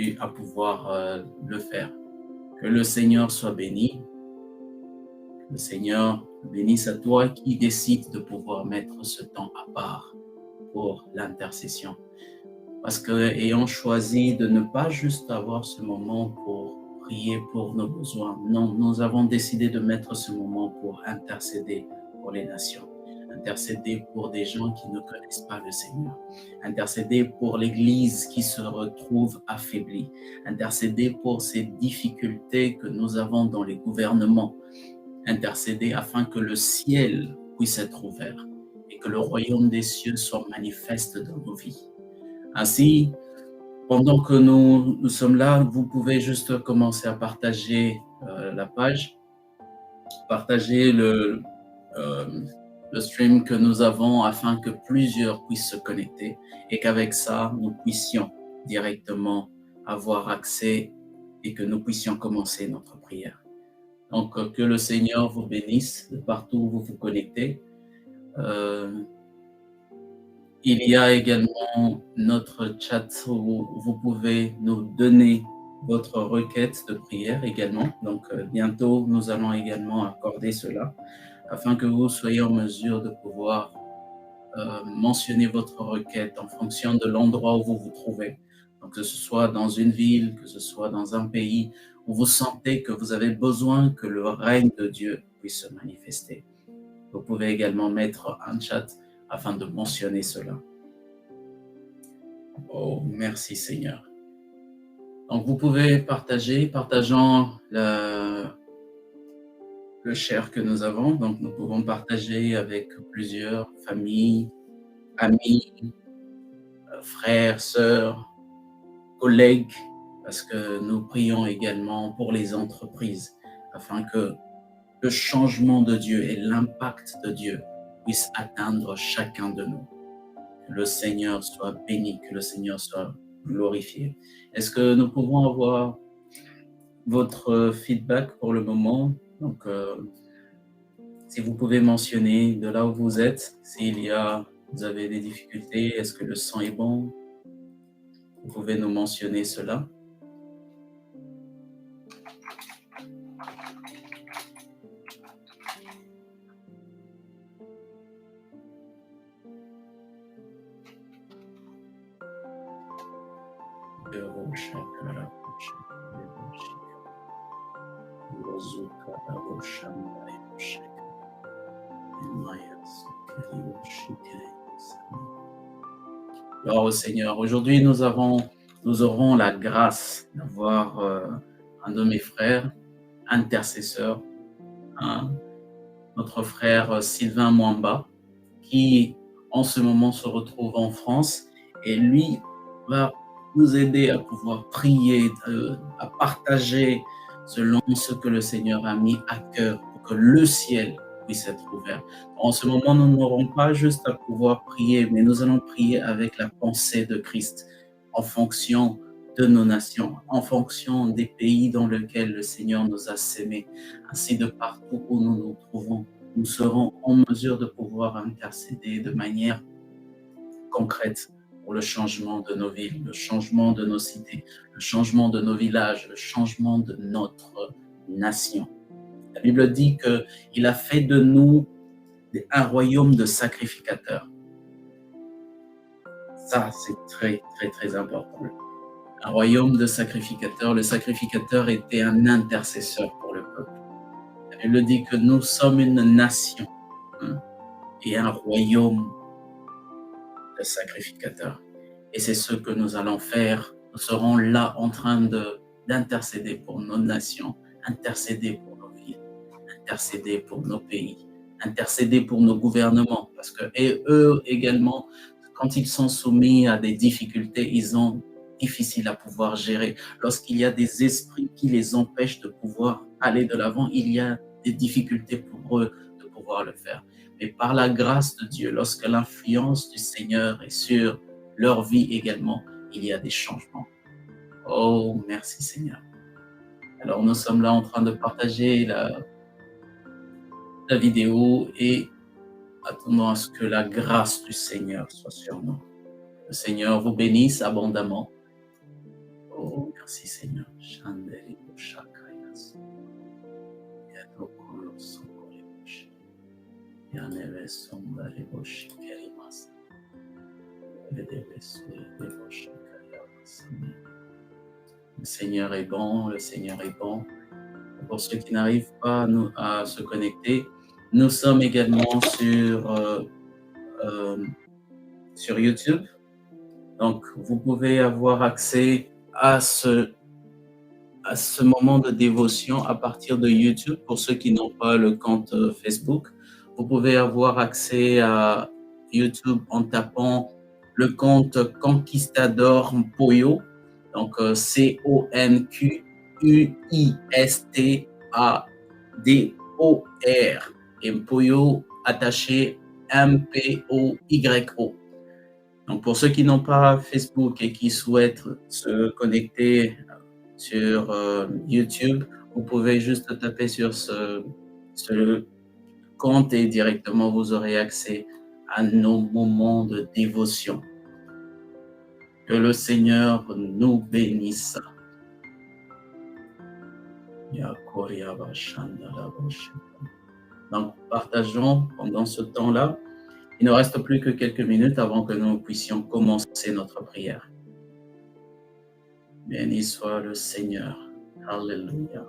continue à pouvoir le faire. Que le Seigneur soit béni. Que le Seigneur bénisse à toi qui décide de pouvoir mettre ce temps à part pour l'intercession. Parce que ayant choisi de ne pas juste avoir ce moment pour prier pour nos besoins, non, nous avons décidé de mettre ce moment pour intercéder pour les nations, intercéder pour des gens qui ne connaissent pas le Seigneur, intercéder pour l'Église qui se retrouve affaiblie, intercéder pour ces difficultés que nous avons dans les gouvernements, intercéder afin que le ciel puisse être ouvert et que le royaume des cieux soit manifeste dans nos vies. Ainsi, pendant que nous sommes là, vous pouvez juste commencer à partager la page, partager le stream que nous avons afin que plusieurs puissent se connecter et qu'avec ça, nous puissions directement avoir accès et que nous puissions commencer notre prière. Donc, que le Seigneur vous bénisse de partout où vous vous connectez. Il y a également notre chat où vous pouvez nous donner votre requête de prière également. Donc, bientôt, nous allons également accorder cela afin que vous soyez en mesure de pouvoir mentionner votre requête en fonction de l'endroit où vous vous trouvez. Donc, que ce soit dans une ville, que ce soit dans un pays où vous sentez que vous avez besoin que le règne de Dieu puisse se manifester. Vous pouvez également mettre un chat afin de mentionner cela. Oh, merci Seigneur. Donc, vous pouvez partageant le share que nous avons. Donc, nous pouvons partager avec plusieurs familles, amis, frères, sœurs, collègues, parce que nous prions également pour les entreprises, afin que le changement de Dieu et l'impact de Dieu puissent atteindre chacun de nous. Que le Seigneur soit béni, que le Seigneur soit glorifié. Est-ce que nous pouvons avoir votre feedback pour le moment? Donc, si vous pouvez mentionner de là où vous êtes, vous avez des difficultés, est-ce que le son est bon? Vous pouvez nous mentionner cela. Gloire au Seigneur. Aujourd'hui, nous aurons la grâce d'avoir un de mes frères, intercesseur, notre frère Sylvain Mwamba, qui en ce moment se retrouve en France et lui va nous aider à pouvoir prier, à partager selon ce que le Seigneur a mis à cœur pour que le ciel puisse être ouvert. En ce moment, nous n'aurons pas juste à pouvoir prier, mais nous allons prier avec la pensée de Christ en fonction de nos nations, en fonction des pays dans lesquels le Seigneur nous a sémés, ainsi de partout où nous nous trouvons. Nous serons en mesure de pouvoir intercéder de manière concrète pour le changement de nos villes, le changement de nos cités, le changement de nos villages, le changement de notre nation. La Bible dit qu'il a fait de nous un royaume de sacrificateurs. Ça, c'est très, très, très important. Un royaume de sacrificateurs. Le sacrificateur était un intercesseur pour le peuple. La Bible dit que nous sommes une nation et un royaume de sacrificateurs. Et c'est ce que nous allons faire. Nous serons là en train d'intercéder pour nos nations, intercéder pour nos villes, intercéder pour nos pays, intercéder pour nos gouvernements. Parce que et eux également, quand ils sont soumis à des difficultés, ils ont difficile à pouvoir gérer. Lorsqu'il y a des esprits qui les empêchent de pouvoir aller de l'avant, il y a des difficultés pour eux de pouvoir le faire. Mais par la grâce de Dieu, lorsque l'influence du Seigneur est sur leur vie également, il y a des changements. Oh, merci Seigneur. Alors nous sommes là en train de partager la vidéo et attendons à ce que la grâce du Seigneur soit sur nous. Le Seigneur vous bénisse abondamment. Oh, merci. Merci Seigneur. Chandeli Shakayas. Yadokolo Sokolibush. Yaneve Sombalibush Kerimas. Vedeve Soyedebosh Kayamas. Le Seigneur est bon, le Seigneur est bon. Pour ceux qui n'arrivent pas à se connecter, nous sommes également sur YouTube. Donc, vous pouvez avoir accès à ce moment de dévotion à partir de YouTube. Pour ceux qui n'ont pas le compte Facebook, vous pouvez avoir accès à YouTube en tapant le compte Conquistador Mpoyo. Donc, CONQUISTADOR. Et Mpoyo attaché MPOYO. Donc, pour ceux qui n'ont pas Facebook et qui souhaitent se connecter sur YouTube, vous pouvez juste taper sur ce compte et directement vous aurez accès à nos moments de dévotion. Que le Seigneur nous bénisse. Donc, partageons pendant ce temps-là. Il ne reste plus que quelques minutes avant que nous puissions commencer notre prière. Béni soit le Seigneur. Alléluia.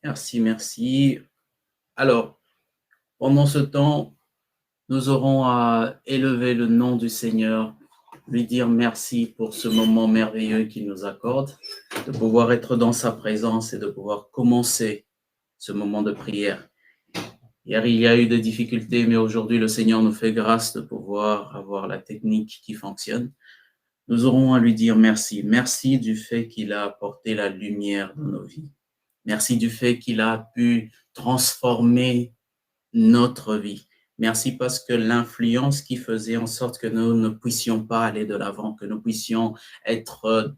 Merci, merci. Alors, pendant ce temps, nous aurons à élever le nom du Seigneur, lui dire merci pour ce moment merveilleux qu'il nous accorde, de pouvoir être dans sa présence et de pouvoir commencer ce moment de prière. Hier, il y a eu des difficultés, mais aujourd'hui, le Seigneur nous fait grâce de pouvoir avoir la technique qui fonctionne. Nous aurons à lui dire merci. Merci du fait qu'il a apporté la lumière dans nos vies. Merci du fait qu'il a pu transformer notre vie. Merci parce que l'influence qui faisait en sorte que nous ne puissions pas aller de l'avant, que nous puissions être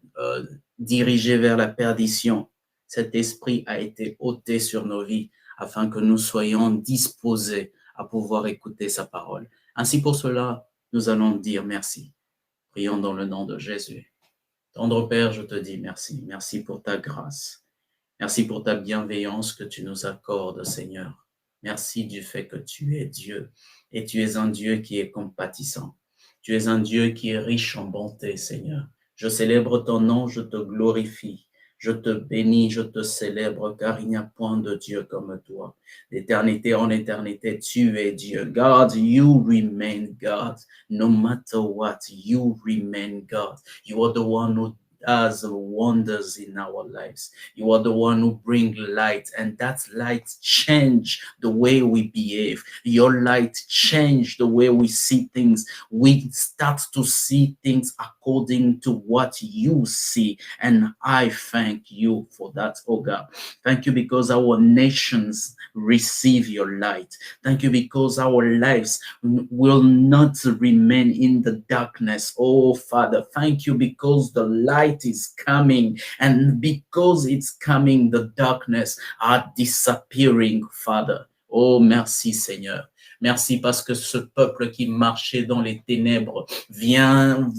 dirigés vers la perdition, cet esprit a été ôté sur nos vies afin que nous soyons disposés à pouvoir écouter sa parole. Ainsi pour cela, nous allons dire merci. Prions dans le nom de Jésus. Tendre Père, je te dis merci. Merci pour ta grâce. Merci pour ta bienveillance que tu nous accordes, Seigneur. Merci du fait que tu es Dieu et tu es un Dieu qui est compatissant. Tu es un Dieu qui est riche en bonté, Seigneur. Je célèbre ton nom, je te glorifie. Je te bénis, je te célèbre, car il n'y a point de Dieu comme toi. D'éternité en éternité, tu es Dieu. God, you remain God. No matter what, you remain God. You are the one who does wonders in our lives. You are the one who bring light, and that light change the way we behave. Your light change the way we see things. We start to see things according to what you see, and I thank you for that, oh God. Thank you because our nations receive your light. Thank you because our lives will not remain in the darkness. Oh Father, thank you because the light is coming, and because it's coming, the darkness are disappearing, Father. Oh, merci Seigneur. Merci parce que ce peuple qui marchait dans les ténèbres vient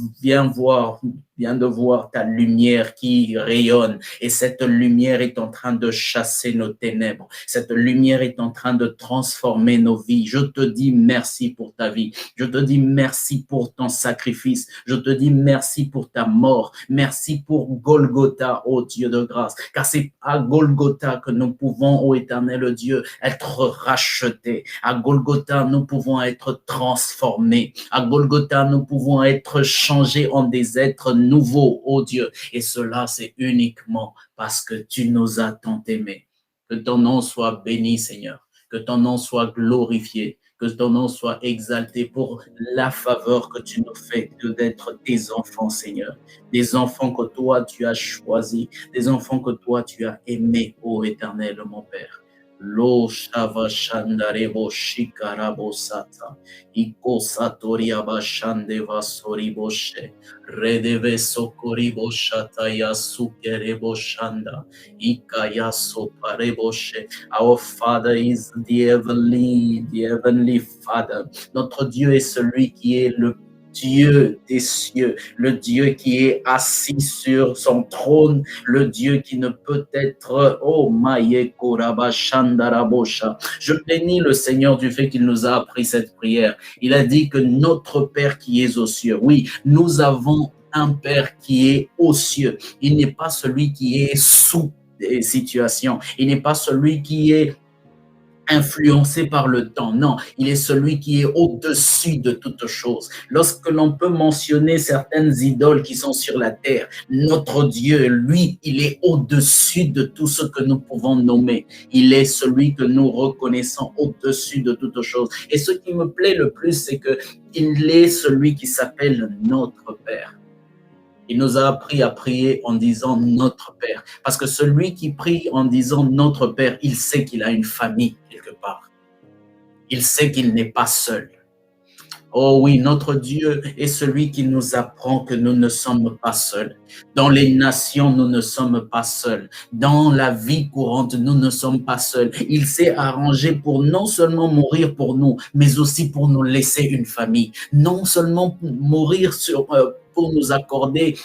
de voir ta lumière qui rayonne, et cette lumière est en train de chasser nos ténèbres. Cette lumière est en train de transformer nos vies. Je te dis merci pour ta vie. Je te dis merci pour ton sacrifice. Je te dis merci pour ta mort. Merci pour Golgotha, ô Dieu de grâce. Car c'est à Golgotha que nous pouvons, ô éternel Dieu, être rachetés. À Golgotha, nous pouvons être transformés. À Golgotha, nous pouvons être changés en des êtres nouveaux, ô Dieu. Et cela, c'est uniquement parce que tu nous as tant aimés. Que ton nom soit béni, Seigneur. Que ton nom soit glorifié. Que ton nom soit exalté pour la faveur que tu nous fais d'être tes enfants, Seigneur. Des enfants que toi, tu as choisis. Des enfants que toi, tu as aimés, ô éternel, mon Père. Lo shava shandarebo shikarabo sata. Iko satoria bashande vasoribo she. Redeve sokoribo shataya sukerebo shanda. Ikaya soparebo she. Our Father is the heavenly Father. Notre Dieu est celui qui est le Dieu des cieux, le Dieu qui est assis sur son trône, le Dieu qui ne peut être, oh Maye Koraba Shandarabosha. Je bénis le Seigneur du fait qu'il nous a appris cette prière. Il a dit que notre Père qui est aux cieux, oui, nous avons un Père qui est aux cieux. Il n'est pas celui qui est sous des situations. Il n'est pas celui qui est influencé par le temps. Non, il est celui qui est au-dessus de toute chose. Lorsque l'on peut mentionner certaines idoles qui sont sur la terre, notre Dieu, lui, il est au-dessus de tout ce que nous pouvons nommer. Il est celui que nous reconnaissons au-dessus de toute chose. Et ce qui me plaît le plus, c'est que il est celui qui s'appelle notre Père. Il nous a appris à prier en disant notre Père. Parce que celui qui prie en disant notre Père, il sait qu'il a une famille quelque part. Il sait qu'il n'est pas seul. Oh oui, notre Dieu est celui qui nous apprend que nous ne sommes pas seuls. Dans les nations, nous ne sommes pas seuls. Dans la vie courante, nous ne sommes pas seuls. Il s'est arrangé pour non seulement mourir pour nous, mais aussi pour nous laisser une famille. Non seulement mourir pour nous accorder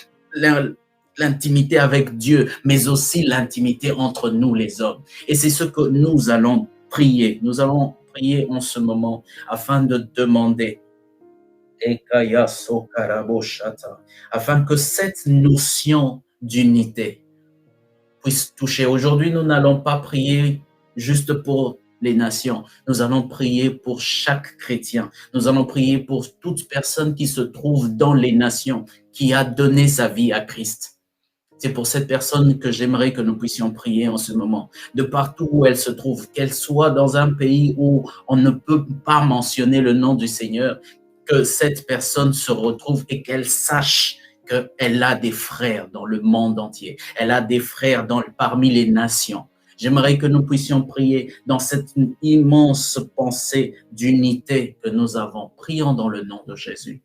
l'intimité avec Dieu, mais aussi l'intimité entre nous les hommes. Et c'est ce que nous allons prier. Nous allons prier en ce moment afin de demander afin que cette notion d'unité puisse toucher. Aujourd'hui, nous n'allons pas prier juste pour les nations. Nous allons prier pour chaque chrétien. Nous allons prier pour toute personne qui se trouve dans les nations, qui a donné sa vie à Christ. C'est pour cette personne que j'aimerais que nous puissions prier en ce moment, de partout où elle se trouve, qu'elle soit dans un pays où on ne peut pas mentionner le nom du Seigneur, que cette personne se retrouve et qu'elle sache qu'elle a des frères dans le monde entier. Elle a des frères parmi les nations. J'aimerais que nous puissions prier dans cette immense pensée d'unité que nous avons. Prions dans le nom de Jésus.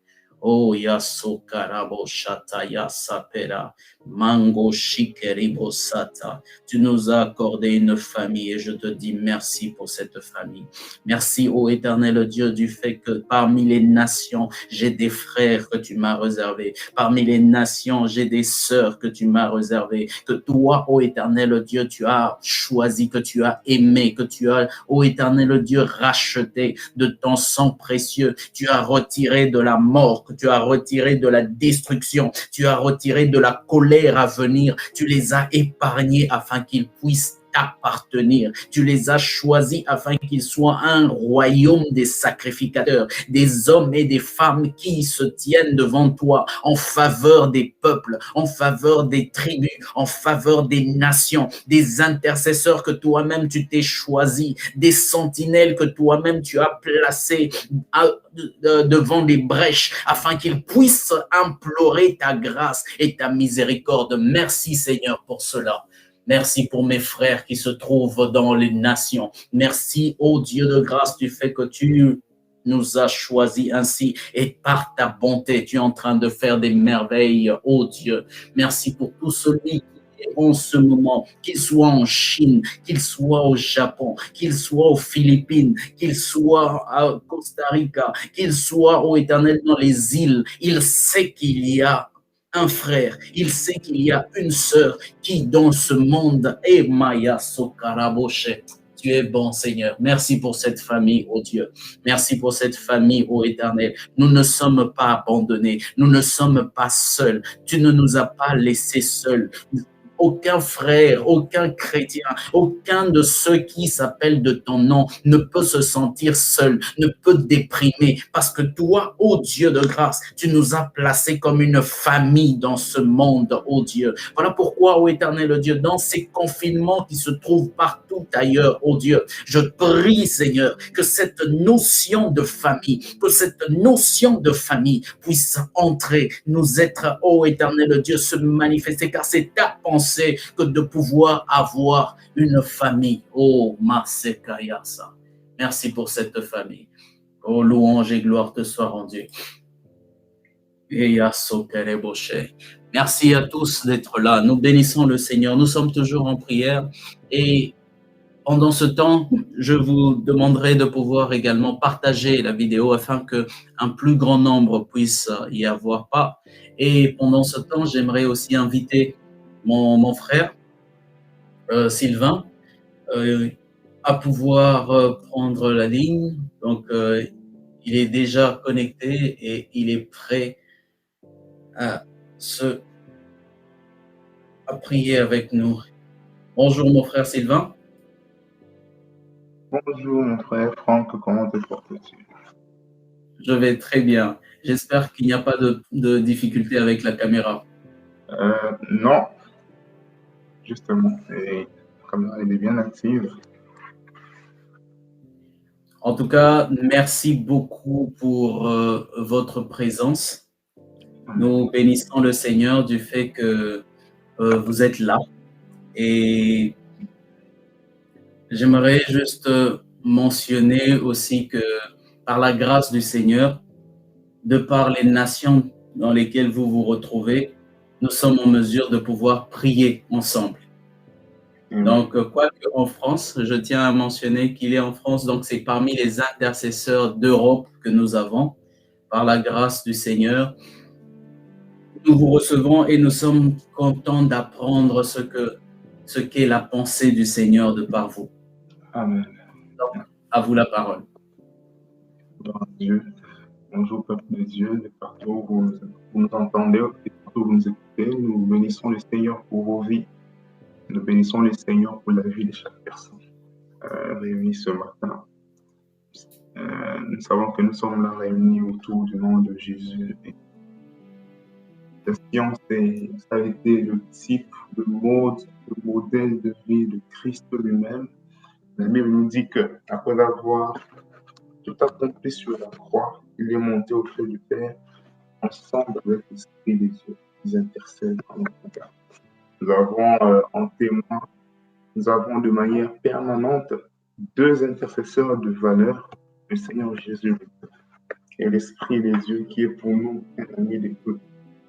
Oh, Yasokarabo Shataya Sapera, Mango Shikeribo Sata. Tu nous as accordé une famille et je te dis merci pour cette famille. Merci, ô éternel Dieu, du fait que parmi les nations, j'ai des frères que tu m'as réservés. Parmi les nations, j'ai des sœurs que tu m'as réservées. Que toi, ô éternel Dieu, tu as choisi, que tu as aimé, que tu as, ô éternel Dieu, racheté de ton sang précieux. Tu as retiré de la mort, que tu as retiré de la destruction, tu as retiré de la colère à venir. Tu les as épargnés afin qu'ils puissent t'appartenir. Tu les as choisis afin qu'ils soient un royaume des sacrificateurs, des hommes et des femmes qui se tiennent devant toi en faveur des peuples, en faveur des tribus, en faveur des nations, des intercesseurs que toi-même tu t'es choisi, des sentinelles que toi-même tu as placés devant les brèches afin qu'ils puissent implorer ta grâce et ta miséricorde. Merci Seigneur pour cela. Merci pour mes frères qui se trouvent dans les nations. Merci, ô Dieu de grâce, du fait que tu nous as choisis ainsi et par ta bonté, tu es en train de faire des merveilles, ô Dieu. Merci pour tout celui qui est en ce moment, qu'il soit en Chine, qu'il soit au Japon, qu'il soit aux Philippines, qu'il soit à Costa Rica, qu'il soit, ô Éternel, dans les îles. Il sait qu'il y a un frère, il sait qu'il y a une sœur qui dans ce monde est Maya Sokaraboshe. Tu es bon, Seigneur. Merci pour cette famille, ô Dieu. Merci pour cette famille, ô Éternel. Nous ne sommes pas abandonnés. Nous ne sommes pas seuls. Tu ne nous as pas laissés seuls. Aucun frère, aucun chrétien, aucun de ceux qui s'appellent de ton nom ne peut se sentir seul, ne peut déprimer, parce que toi, ô Dieu de grâce, tu nous as placés comme une famille dans ce monde, ô Dieu. Voilà pourquoi, ô éternel Dieu, dans ces confinements qui se trouvent partout ailleurs, ô Dieu, je prie, Seigneur, que cette notion de famille, puisse entrer, nous être, ô éternel Dieu, se manifester, car c'est ta pensée que de pouvoir avoir une famille. Oh, Masekayasa. Merci pour cette famille. Oh, louange et gloire te soient rendues. Merci à tous d'être là. Nous bénissons le Seigneur. Nous sommes toujours en prière et pendant ce temps, je vous demanderai de pouvoir également partager la vidéo afin qu'un plus grand nombre puisse y avoir part. Et pendant ce temps, j'aimerais aussi inviter mon frère, Sylvain, à pouvoir prendre la ligne. Donc, il est déjà connecté et il est prêt à prier avec nous. Bonjour, mon frère Sylvain. Bonjour, mon frère Franck, comment te portes-tu? Je vais très bien. J'espère qu'il n'y a pas de difficulté avec la caméra. Non, justement, la caméra est bien active. En tout cas, merci beaucoup pour votre présence. Nous bénissons le Seigneur du fait que vous êtes là. Et j'aimerais juste mentionner aussi que par la grâce du Seigneur, de par les nations dans lesquelles vous vous retrouvez, nous sommes en mesure de pouvoir prier ensemble. Donc, quoique en France, je tiens à mentionner qu'il est en France, donc c'est parmi les intercesseurs d'Europe que nous avons, par la grâce du Seigneur. Nous vous recevons et nous sommes contents d'apprendre ce qu'est la pensée du Seigneur de par vous. Amen. Donc, à vous la parole. Gloire à Dieu. Bonjour, peuple de Dieu, de partout où vous nous entendez, et partout où vous nous écoutez. Nous bénissons le Seigneur pour vos vies. Nous bénissons le Seigneur pour la vie de chaque personne réunie ce matin. Nous savons que nous sommes là réunis autour du nom de Jésus. La science, ça a été le type, le mode, le modèle de vie de Christ lui-même. La Bible nous dit qu'après avoir tout accompli sur la croix, il est monté auprès du Père, ensemble avec l'Esprit de Dieu. Ils intercèdent en notre regard. Nous avons en témoin Nous avons de manière permanente deux intercesseurs de valeur, le Seigneur Jésus et l'Esprit des Dieux qui est pour nous un ami d'écoute.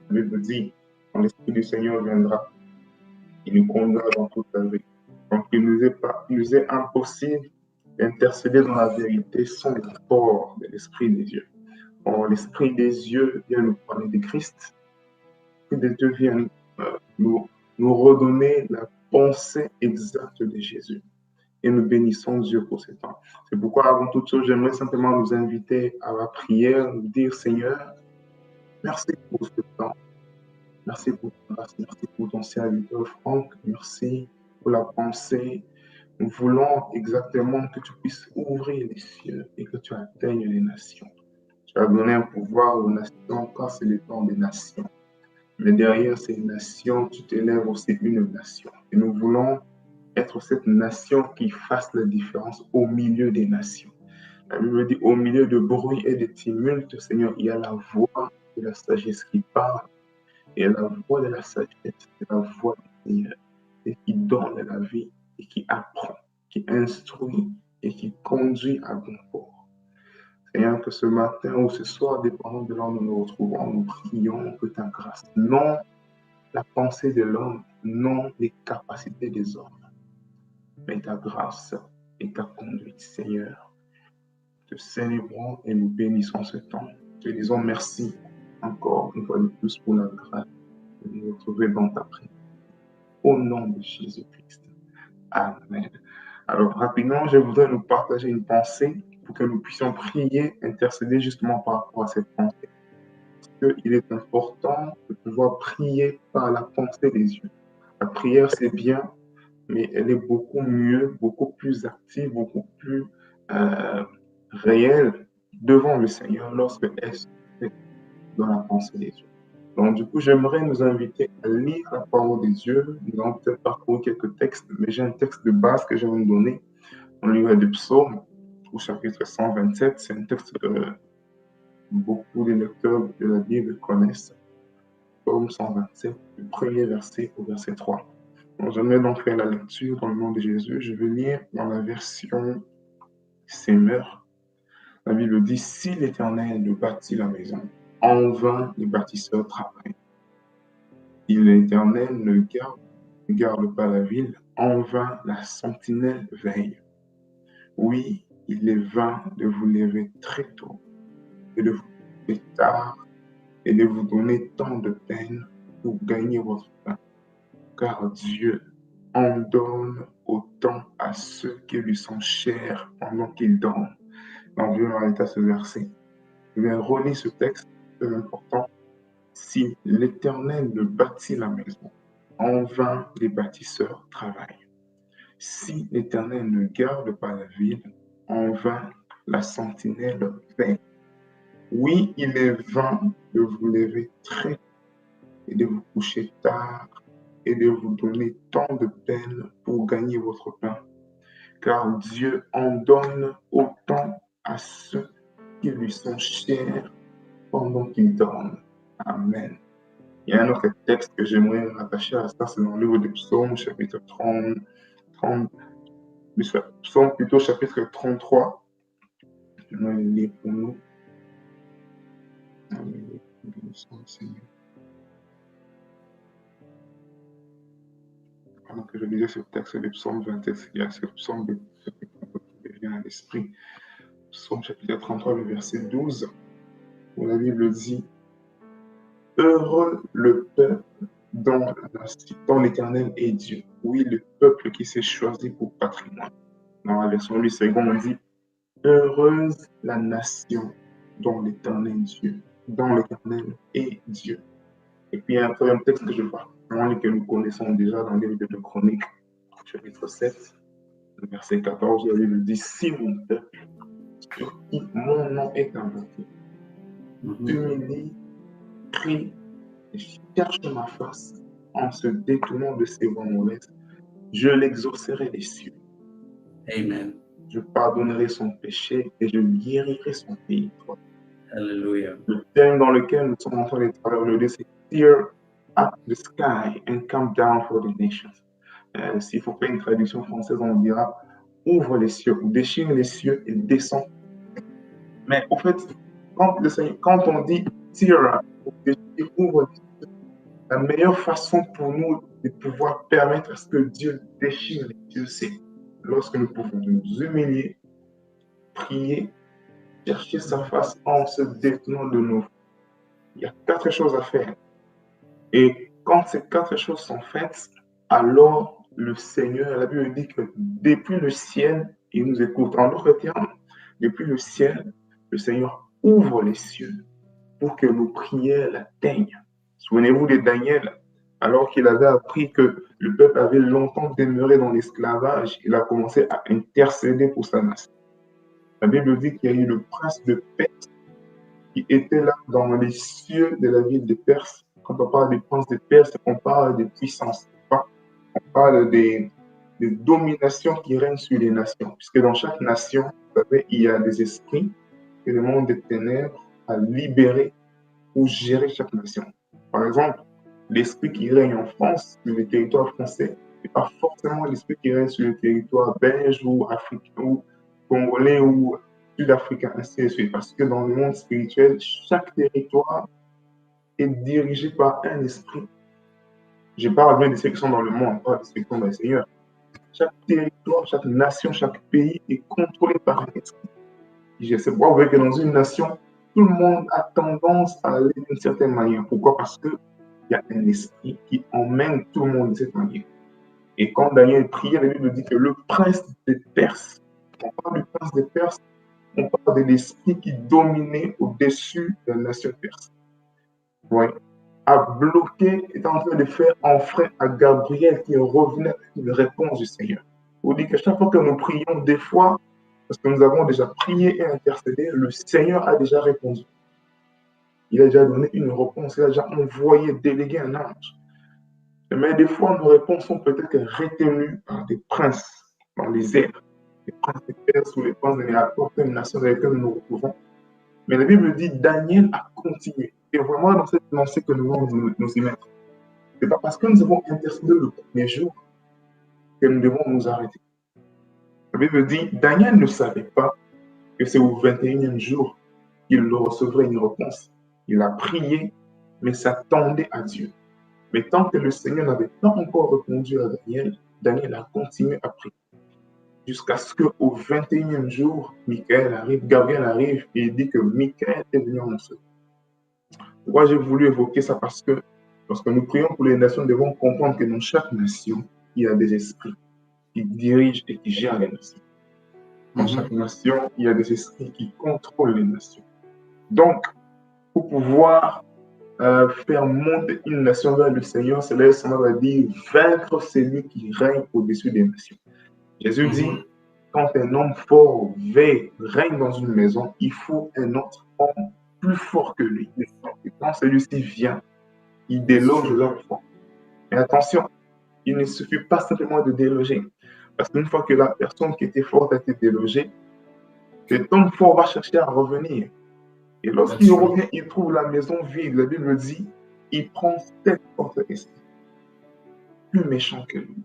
La Bible dit, quand l'Esprit du Seigneur viendra, il nous conduira dans toute la vie. Donc il nous est impossible d'intercéder dans la vérité sans l'apport de l'Esprit des Dieux. Or, l'Esprit des Dieux vient nous parler de Christ. L'Esprit des Dieux vient nous redonner la pensée exacte de Jésus. Et nous bénissons Dieu pour ce temps. C'est pourquoi, avant toute chose, j'aimerais simplement nous inviter à la prière, nous dire, Seigneur, merci pour ce temps. Merci pour ta grâce, merci pour ton serviteur Franck, merci pour la pensée. Nous voulons exactement que tu puisses ouvrir les cieux et que tu atteignes les nations. Tu as donné un pouvoir aux nations quand c'est le temps des nations. Mais derrière ces nations, tu t'élèves aussi une nation. Et nous voulons être cette nation qui fasse la différence au milieu des nations. La Bible dit, au milieu de bruit et de tumulte, Seigneur, il y a la voix de la sagesse qui parle. Et la voix de la sagesse, c'est la voix du Seigneur, et qui donne la vie, et qui apprend, qui instruit, et qui conduit à bon port. Seigneur, que ce matin ou ce soir, dépendant de là où nous nous retrouvons, nous prions que ta grâce, non la pensée de l'homme, non les capacités des hommes, mais ta grâce et ta conduite, Seigneur. Te célébrons et nous bénissons ce temps. Te disons merci encore une fois de plus pour la grâce de nous retrouver dans ta prière. Au nom de Jésus-Christ. Amen. Alors, rapidement, je voudrais nous partager une pensée pour que nous puissions prier, intercéder justement par rapport à cette pensée. Parce qu'il est important de pouvoir prier par la pensée des yeux. La prière, c'est bien, mais elle est beaucoup mieux, beaucoup plus active, beaucoup plus réelle devant le Seigneur lorsque elle se fait dans la pensée des yeux. Donc, du coup, j'aimerais nous inviter à lire la parole des dieux. Nous allons peut-être parcourir quelques textes, mais j'ai un texte de base que je vais vous donner dans le livre des Psaumes, au chapitre 127. C'est un texte que beaucoup de lecteurs de la Bible connaissent. Psaume 127, du premier verset au verset 3. Donc, j'aimerais donc faire la lecture dans le nom de Jésus. Je vais lire dans la version Semeur. La Bible dit, si l'Éternel ne bâtit la maison, en vain les bâtisseurs travaillent. Si l'Éternel ne garde pas la ville, en vain la sentinelle veille. Oui, il est vain de vous lever très tôt et de vous coucher tard et de vous donner tant de peine pour gagner votre pain. Car Dieu en donne autant à ceux qui lui sont chers pendant qu'ils dorment. Donc, je vais arrêter à ce verset. Je vais relire ce texte, c'est important. Si l'Éternel ne bâtit la maison, en vain les bâtisseurs travaillent. Si l'Éternel ne garde pas la ville, en vain la sentinelle veille. Oui, il est vain de vous lever très tôt et de vous coucher tard et de vous donner tant de peine pour gagner votre pain. Car Dieu en donne autant à ceux qui lui sont chers pendant qu'ils dorment. Amen. Il y a un autre texte que j'aimerais rattacher à ça, c'est dans le livre de Psaume, chapitre 30, Psaume plutôt, chapitre 33. Je vais le lire pour nous. Pendant que je lisais ce texte du Psaume 27, il y a ce Psaume qui vient à l'esprit. Psaume chapitre 33, le verset 12, où la Bible dit « Heureux le peuple dont l'Éternel est Dieu. » Oui, le peuple qui s'est choisi pour patrimoine. Dans la version 8 secondes, on dit « Heureuse la nation dont l'Éternel est Dieu. » Et puis, il y a un troisième texte que je parle, que nous connaissons déjà dans les livres de Chroniques, chapitre 7, le verset 14, la Bible dit « Si mon peuple, sur qui mon nom est invoqué, s'humilie, prie et cherche ma face en se détournant de ses voies mauvaises, je l'exaucerai des cieux. Amen. Je pardonnerai son péché et je guérirai son pays. » Alléluia. Le thème dans lequel nous sommes en train de travailler aujourd'hui, c'est « Tear up the sky and come down for the nations ». S'il faut faire une traduction française, on dira ouvre les cieux, ou déchire les cieux et descend. Mais au fait, quand on dit tire, ouvre les cieux, la meilleure façon pour nous de pouvoir permettre à ce que Dieu déchire les cieux, c'est lorsque nous pouvons nous humilier, prier, chercher sa face en se détenant de nous. Il y a 4 choses à faire. Et quand ces 4 choses sont faites, alors le Seigneur, la Bible dit que depuis le ciel, il nous écoute. En d'autres termes, depuis le ciel, le Seigneur ouvre les cieux pour que nos prières l'atteignent. Souvenez-vous de Daniel, alors qu'il avait appris que le peuple avait longtemps demeuré dans l'esclavage, il a commencé à intercéder pour sa nation. La Bible dit qu'il y a eu le prince de Perse qui était là dans les cieux de la ville de Perse. Quand on parle des princes de Perse, on parle de puissance. On parle des dominations qui règnent sur les nations. Puisque dans chaque nation, vous savez, il y a des esprits que le monde des ténèbres a libérés pour gérer chaque nation. Par exemple, l'esprit qui règne en France, sur le territoire français, n'est pas forcément l'esprit qui règne sur le territoire belge ou africain ou congolais ou sud-africain, ainsi de suite. Parce que dans le monde spirituel, chaque territoire est dirigé par un esprit. Je parle bien de ceux qui sont dans le monde, pas de ceux qui sont dans le Seigneur. Chaque territoire, chaque nation, chaque pays est contrôlé par un esprit. Je sais pas, vous voyez que dans une nation, tout le monde a tendance à aller d'une certaine manière. Pourquoi? Parce qu'il y a un esprit qui emmène tout le monde de cette manière. Et quand Daniel priait, la Bible dit que le prince des Perses, on parle du prince des Perses, on parle de l'esprit qui dominait au-dessus de la nation perse. Ouais. A bloqué, est en train de faire un frein à Gabriel qui revenait avec une réponse du Seigneur. Vous dit que chaque fois que nous prions, des fois, parce que nous avons déjà prié et intercédé, le Seigneur a déjà répondu. Il a déjà donné une réponse, il a déjà envoyé, délégué un ange. Mais des fois, nos réponses sont peut-être retenues par des princes dans les airs, les princes des Perses ou les princes de n'importe quelle nation dans laquelle nous nous retrouvons. Mais la Bible dit Daniel a continué. Et vraiment dans cette lancée que nous devons nous y mettre. Ce n'est pas parce que nous avons intercédé le premier jour que nous devons nous arrêter. La Bible dit Daniel ne savait pas que c'est au 21e jour qu'il recevrait une réponse. Il a prié, mais s'attendait à Dieu. Mais tant que le Seigneur n'avait pas encore répondu à Daniel, Daniel a continué à prier. Jusqu'à ce qu'au 21e jour, Gabriel arrive et il dit que Michael est venu en secours. Pourquoi j'ai voulu évoquer ça? Parce que lorsque nous prions pour les nations, nous devons comprendre que dans chaque nation, il y a des esprits qui dirigent et qui gèrent les nations. Dans chaque nation, il y a des esprits qui contrôlent les nations. Donc, pour pouvoir faire monter une nation vers le Seigneur, c'est là que va dire vaincre celui qui règne au-dessus des nations. Jésus dit, quand un homme fort règne dans une maison, il faut un autre homme plus fort que lui. Et quand celui-ci vient, il déloge l'homme fort. Mais attention, il ne suffit pas simplement de déloger. Parce qu'une fois que la personne qui était forte a été délogée, cet homme fort va chercher à revenir. Et lorsqu'il revient, il trouve la maison vide. La Bible dit, il prend 7 autres esprits, plus méchants que lui.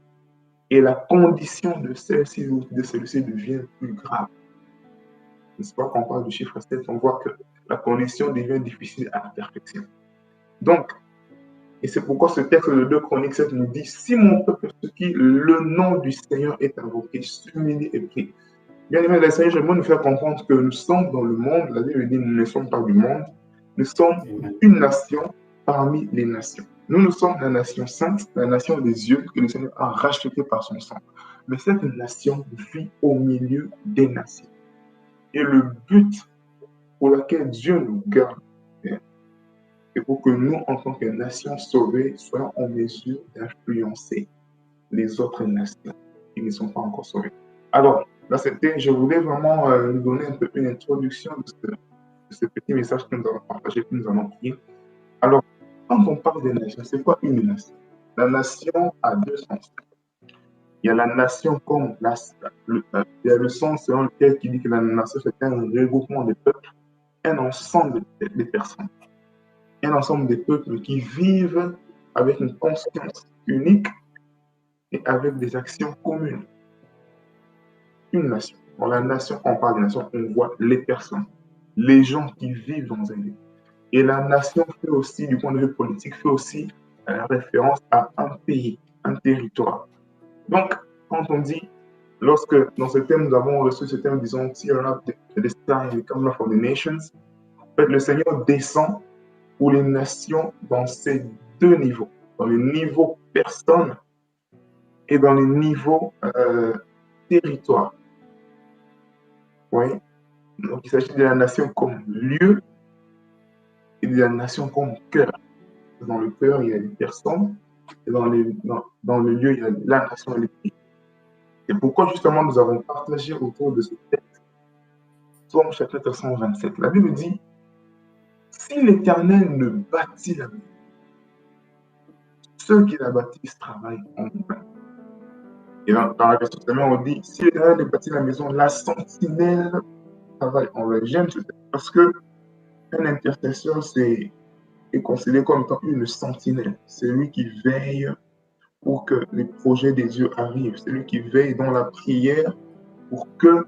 Et la condition de celui-ci devient plus grave. N'est-ce pas, quand on parle du chiffre 7, on voit que la condition devient difficile à la perfection. Donc, et c'est pourquoi ce texte de 2 Chroniques 7 nous dit, si mon peuple, ce qui le nom du Seigneur est invoqué, s'humilie et prie. Bien aimé, le Seigneur, je veux nous faire comprendre que nous sommes dans le monde. La Bible dit, nous ne sommes pas du monde. Nous sommes une nation parmi les nations. Nous sommes la nation sainte, la nation des yeux que le Seigneur a rachetée par son sang. Mais cette nation vit au milieu des nations. Et le but pour lequel Dieu nous garde, c'est pour que nous, en tant que nation sauvée, soyons en mesure d'influencer les autres nations qui ne sont pas encore sauvées. Alors, là, je voulais vraiment nous donner un peu une introduction de ce petit message que nous allons partager, que nous allons prier. Alors, quand on parle des nations, c'est quoi une nation? La nation a 2 sens. Il y a la nation comme il y a le sens selon lequel qui dit que la nation, c'est un regroupement de peuples, un ensemble de personnes, un ensemble de peuples qui vivent avec une conscience unique et avec des actions communes. Une nation. Dans la nation, quand on parle de nation, on voit les personnes, les gens qui vivent dans un lieu. Et la nation fait aussi, du point de vue politique, fait aussi référence à un pays, un territoire. Donc, quand on dit, lorsque dans ce thème, nous avons reçu ce thème, disons, Tear up the sky and come for the nations, en fait, le Seigneur descend pour les nations dans ces deux niveaux, dans le niveau personne et dans le niveau territoire. Oui. Donc, il s'agit de la nation comme lieu et de la nation comme cœur. Dans le cœur, il y a les personnes, et dans le lieu, il y a la nation et les pays. Et pourquoi justement nous avons partagé autour de ce texte, Psaume chapitre 127. La Bible dit, si l'Éternel ne bâtit la maison, ceux qui la bâtissent travaillent en vain. Et dans la version semaine, on dit, si l'Éternel ne bâtit la maison, la sentinelle travaille en vain. J'aime ce texte parce que un intercesseur, est considéré comme étant une sentinelle. C'est lui qui veille pour que les projets des dieux arrivent. C'est lui qui veille dans la prière pour que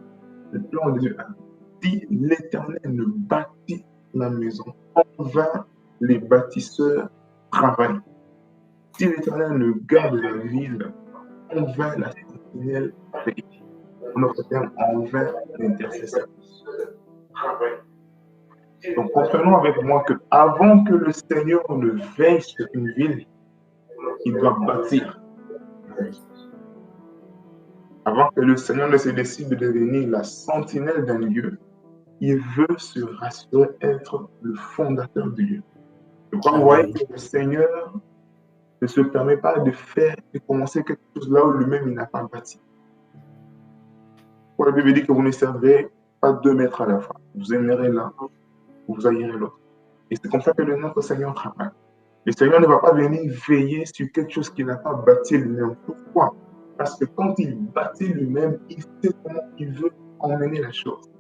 le plan de Dieu arrive. Si l'Éternel ne bâtit la maison, en vain les bâtisseurs travaillent. Si l'Éternel ne garde la ville, en vain la sentinelle veille. En autre terme, en vain l'intercesseur travaille. Donc, comprenons avec moi que avant que le Seigneur ne veille sur une ville, il doit bâtir. Avant que le Seigneur ne se décide de devenir la sentinelle d'un lieu, il veut se rassurer être le fondateur du lieu. Donc, vous voyez que le Seigneur ne se permet pas de commencer quelque chose là où lui-même il n'a pas bâti. La Bible dit que vous ne servez pas 2 mètres à la fois. Vous aimerez l'un, vous haïrez l'autre. Et c'est comme ça que notre Seigneur travaille. Le Seigneur ne va pas venir veiller sur quelque chose qu'il n'a pas bâti lui-même. Pourquoi? Parce que quand il bâtit lui-même, il sait comment il veut emmener la chose.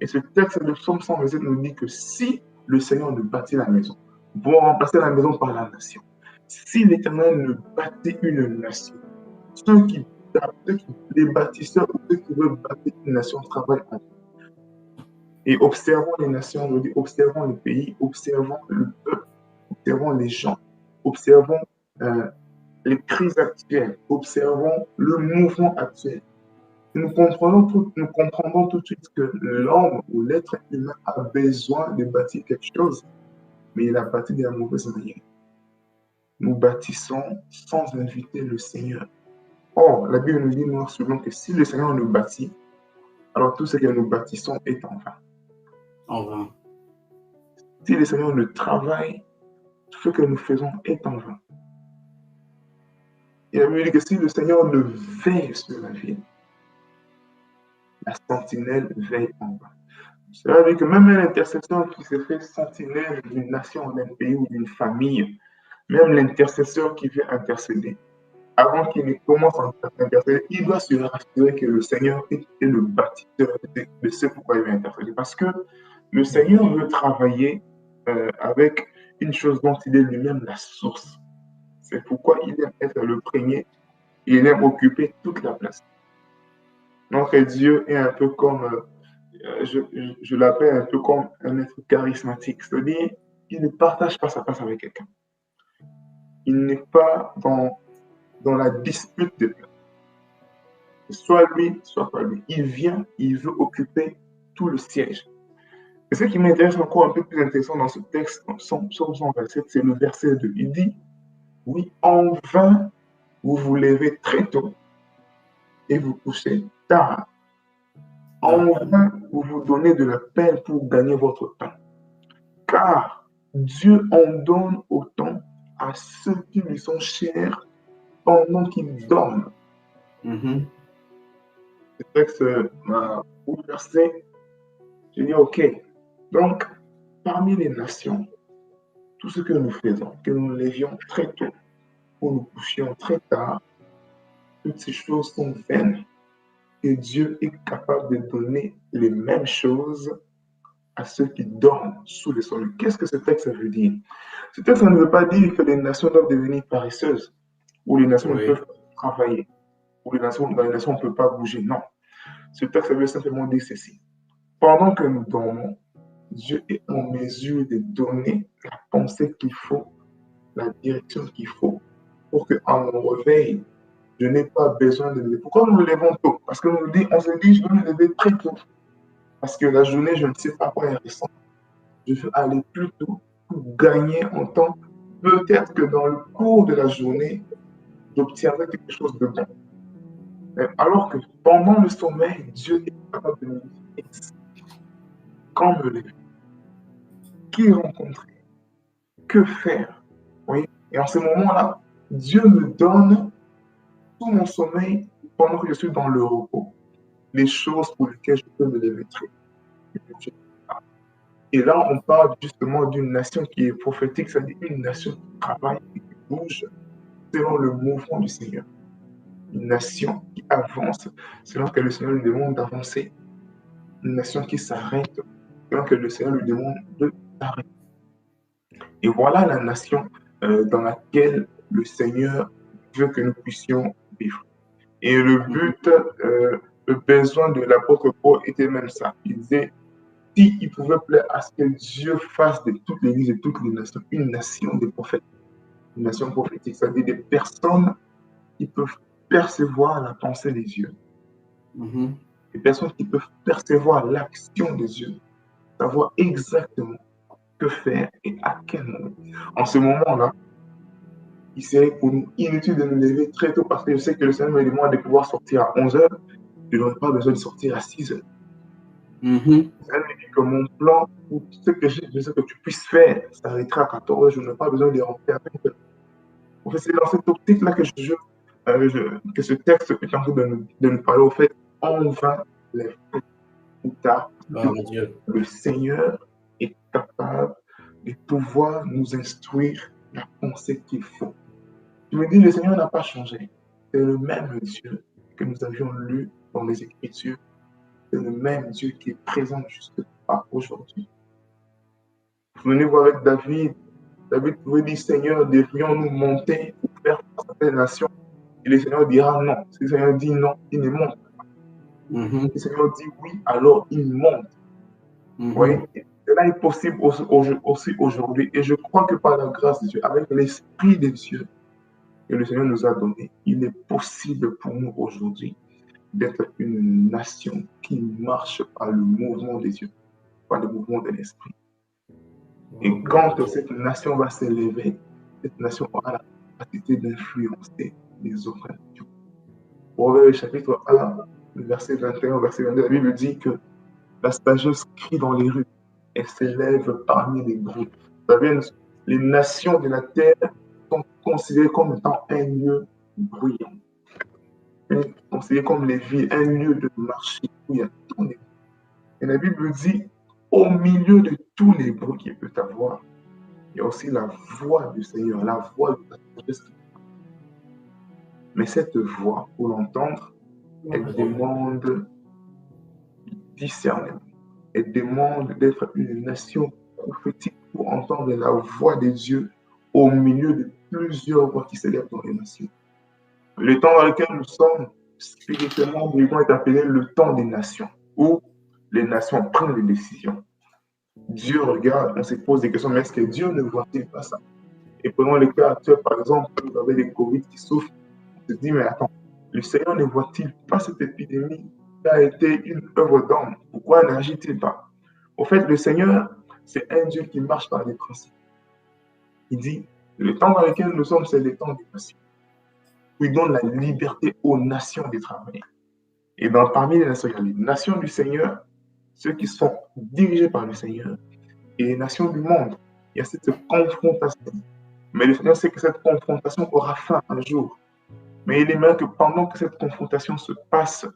Et ce texte de Psaume 127 nous dit que si le Seigneur ne bâtit la maison, vont remplacer la maison par la nation. Si l'Éternel ne bâtit une nation, ceux qui les bâtisseurs ou ceux qui veulent bâtir une nation travaillent ensemble. Et observons les nations, je dis, observons les pays, observons le peuple, observons les gens, observons les crises actuelles, observons le mouvement actuel. Nous comprendons tout de suite que l'homme ou l'être humain a besoin de bâtir quelque chose, mais il a bâti de la mauvaise manière. Nous bâtissons sans inviter le Seigneur. Or, la Bible nous dit noir sur blanc que si le Seigneur nous bâtit, alors tout ce que nous bâtissons est en vain. En vain. Si le Seigneur ne travaille, tout ce que nous faisons est en vain. Et la Bible dit que si le Seigneur ne veille sur la ville, la sentinelle veille en vain. Cela veut dire que même un intercesseur qui se fait sentinelle d'une nation, d'un pays ou d'une famille, même l'intercesseur qui veut intercéder, avant qu'il ne commence à intercéder, il doit se rassurer que le Seigneur est le bâtisseur de ce pourquoi il veut intercéder. Parce que le Seigneur veut travailler avec une chose dont il est lui-même la source. C'est pourquoi il aime être le premier, il aime occuper toute la place. Notre Dieu est un peu comme, je l'appelle un peu comme un être charismatique, c'est-à-dire qu'il ne partage pas sa place avec quelqu'un. Il n'est pas dans la dispute de place. Soit lui, soit pas lui. Il vient, il veut occuper tout le siège. Et ce qui m'intéresse encore un peu plus intéressant dans ce texte, Psaume 127, c'est le verset 2. Il dit, oui, en vain, vous vous levez très tôt et vous couchez tard. En vain, vous vous donnez de la peine pour gagner votre temps. Car Dieu en donne autant à ceux qui lui sont chers pendant qu'ils dorment. Ce texte m'a bouleversé. J'ai dit, OK. Donc, parmi les nations, tout ce que nous faisons, que nous levions très tôt ou nous couchions très tard, toutes ces choses sont vaines. Et Dieu est capable de donner les mêmes choses à ceux qui dorment sous le soleil. Qu'est-ce que ce texte veut dire? Ce texte ne veut pas dire que les nations doivent devenir paresseuses ou les nations ne peuvent pas travailler, où dans les nations, on ne peut pas bouger. Non. Ce texte veut simplement dire ceci. Pendant que nous dormons, Dieu est en mesure de donner la pensée qu'il faut, la direction qu'il faut, pour qu'en mon réveil, je n'ai pas besoin de me lever. Pourquoi nous nous levons tôt? Parce qu'on se dit, je veux me lever très tôt. Parce que la journée, je ne sais pas quoi elle ressemble. Je veux aller plus tôt pour gagner en temps. Peut-être que dans le cours de la journée, j'obtiendrai quelque chose de bon. Alors que pendant le sommeil, Dieu est capable de me dire quand me lever, qui rencontrer, que faire. Oui. Et en ce moment-là, Dieu me donne tout mon sommeil pendant que je suis dans le repos, les choses pour lesquelles je peux me lever très tôt. Et là, on parle justement d'une nation qui est prophétique, c'est-à-dire une nation qui travaille et qui bouge selon le mouvement du Seigneur. Une nation qui avance selon que le Seigneur lui demande d'avancer. Une nation qui s'arrête selon que le Seigneur lui demande de s'arrêter. Et voilà la nation dans laquelle le Seigneur veut que nous puissions vivre. Et le but, le besoin de l'apôtre Paul était même ça. Il disait, s'il pouvait plaire à ce que Dieu fasse de toute l'Église et de toutes les nations une nation des prophètes, une nation prophétique, c'est-à-dire des personnes qui peuvent percevoir la pensée des yeux, des personnes qui peuvent percevoir l'action des yeux, savoir exactement que faire et à quel moment. En ce moment-là, il serait pour nous inutile de nous lever très tôt parce que je sais que le Seigneur me demande de pouvoir sortir à 11 h. Je n'aurai pas besoin de sortir à 6 h. Le Seigneur me dit que mon plan, pour ce que je sais que tu puisses faire, s'arrêtera à 14 h. Je n'ai pas besoin de rentrer à 20 h. En fait, c'est dans cette optique-là que que ce texte est en train de nous parler. Au fait, on va les faire plus tard. Le Seigneur est capable de pouvoir nous instruire la pensée qu'il faut. Je me dis, le Seigneur n'a pas changé. C'est le même Dieu que nous avions lu dans les Écritures. C'est le même Dieu qui est présent jusqu'à aujourd'hui. Souvenez-vous avec David. David pouvait dire, Seigneur, devrions-nous monter pour faire face à cette nation? Et le Seigneur dira non. Si le Seigneur dit non, il ne monte pas. Le Seigneur dit oui, alors il monte. Vous voyez? Cela est possible aussi aujourd'hui. Et je crois que par la grâce de Dieu, avec l'Esprit de Dieu que le Seigneur nous a donné, il est possible pour nous aujourd'hui d'être une nation qui marche par le mouvement des yeux, par le mouvement de l'Esprit. Et quand cette nation va s'élever, cette nation aura la capacité d'influencer les autres nations. Proverbe chapitre 1, verset 21, verset 22, la Bible dit que la sagesse crie dans les rues et s'élève parmi les bruits. Vous savez, les nations de la terre sont considérées comme étant un lieu bruyant. Considérées comme les villes, un lieu de marché où il y a tous les bruits. Et la Bible dit, au milieu de tous les bruits qu'il peut avoir, il y a aussi la voix du Seigneur, la voix de la sagesse. Mais cette voix, pour l'entendre, elle demande discernement. Elle demande d'être une nation prophétique pour entendre la voix de Dieu au milieu de plusieurs voix qui s'élèvent dans les nations. Le temps dans lequel nous sommes, spirituellement, nous est appelé le temps des nations, où les nations prennent des décisions. Dieu regarde, on se pose des questions, mais est-ce que Dieu ne voit-il pas ça? Et prenons le cas actuel, par exemple, vous avez des Covid qui souffrent, on se dit, mais attends, le Seigneur ne voit-il pas cette épidémie qui a été une œuvre d'homme? Pourquoi n'agit-il pas? Au fait, le Seigneur, c'est un Dieu qui marche par les principes. Il dit, le temps dans lequel nous sommes, c'est le temps des nations. Il donne la liberté aux nations de travailler. Et parmi les nations, il y a les nations du Seigneur, ceux qui sont dirigés par le Seigneur, et les nations du monde. Il y a cette confrontation. Mais le Seigneur sait que cette confrontation aura fin un jour. Mais il aimerait que pendant que cette confrontation se passe,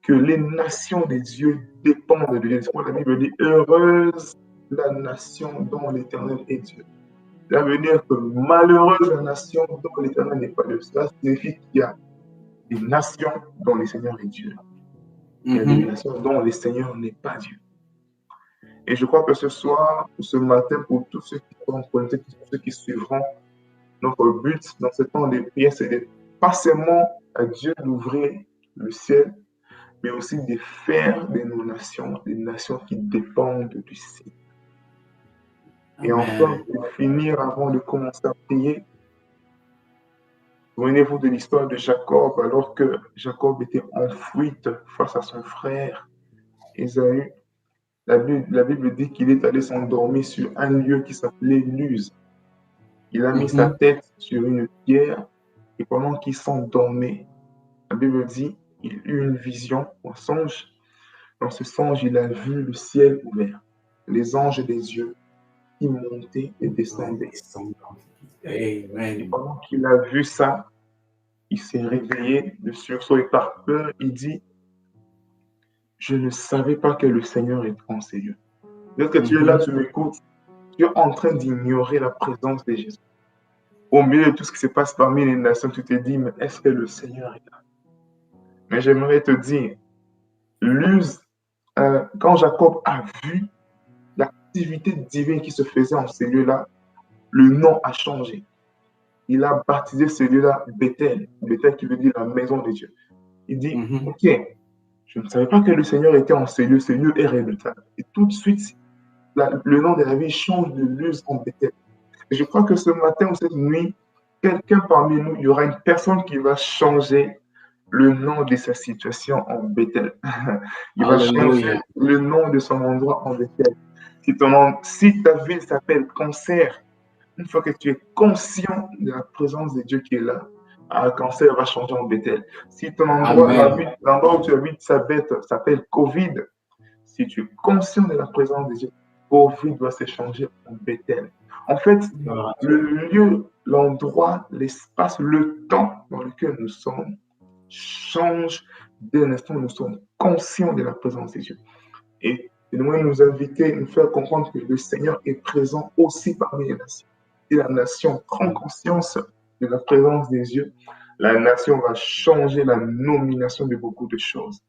que les nations des dieux dépendent de Dieu. La Bible dit, heureuse la nation dont l'Éternel est Dieu. Cela veut dire que malheureuse la nation dont l'Éternel n'est pas Dieu. Cela signifie qu'il y a des nations dont le Seigneur est Dieu. Il y a des nations dont le Seigneur n'est pas Dieu. Et je crois que ce soir, ce matin, pour tous ceux qui seront connectés, tous ceux qui suivront, notre but dans ce temps de prière, c'est de pas seulement à Dieu d'ouvrir le ciel, mais aussi de faire des nations qui dépendent du ciel. Et enfin, Amen. pour finir, avant de commencer à prier, souvenez-vous de l'histoire de Jacob, alors que Jacob était en fuite face à son frère Ésaü. La Bible dit qu'il est allé s'endormir sur un lieu qui s'appelait Luz. Il a mis sa Mhm. tête sur une pierre et pendant qu'il s'endormait, la Bible dit qu'il eut une vision, un songe. Dans ce songe, il a vu le ciel ouvert, les anges des dieux qui montaient et descendaient. Et Amen. pendant qu'il a vu ça, il s'est réveillé de sursaut et par peur, il dit, je ne savais pas que le Seigneur est en ces lieux. Peut-être que tu es là, Mhm. tu m'écoutes, tu es en train d'ignorer la présence de Jésus. Au milieu de tout ce qui se passe parmi les nations, tu te dis, mais est-ce que le Seigneur est là? Mais j'aimerais te dire, Luz, quand Jacob a vu l'activité divine qui se faisait en ces lieux-là, le nom a changé. Il a baptisé ce lieu-là Bethel, Bethel qui veut dire la maison de Dieu. Il dit, Mhm. ok, je ne savais pas que le Seigneur était en ce lieu est redoutable. Et tout de suite, le nom de la ville change de Luz en Bethel. Et je crois que ce matin ou cette nuit, quelqu'un parmi nous, il y aura une personne qui va changer le nom de sa situation en Bethel. Il va changer Alléluia. le nom de son endroit en Bethel. Si ta ville s'appelle Cancer, une fois que tu es conscient de la présence de Dieu qui est là, Cancer va changer en Bethel. Si ton endroit, Amen. l'endroit où tu habites s'appelle Covid, si tu es conscient de la présence de Dieu, Covid doit se changer en Bethel. En fait, Gloire à le Dieu. lieu, l'endroit, l'espace, le temps dans lequel nous sommes change dès l'instant où nous sommes conscients de la présence de Dieu. Et nous nous inviter, nous faire comprendre que le Seigneur est présent aussi parmi les nations. Si la nation prend conscience de la présence des dieux, la nation va changer la nomination de beaucoup de choses.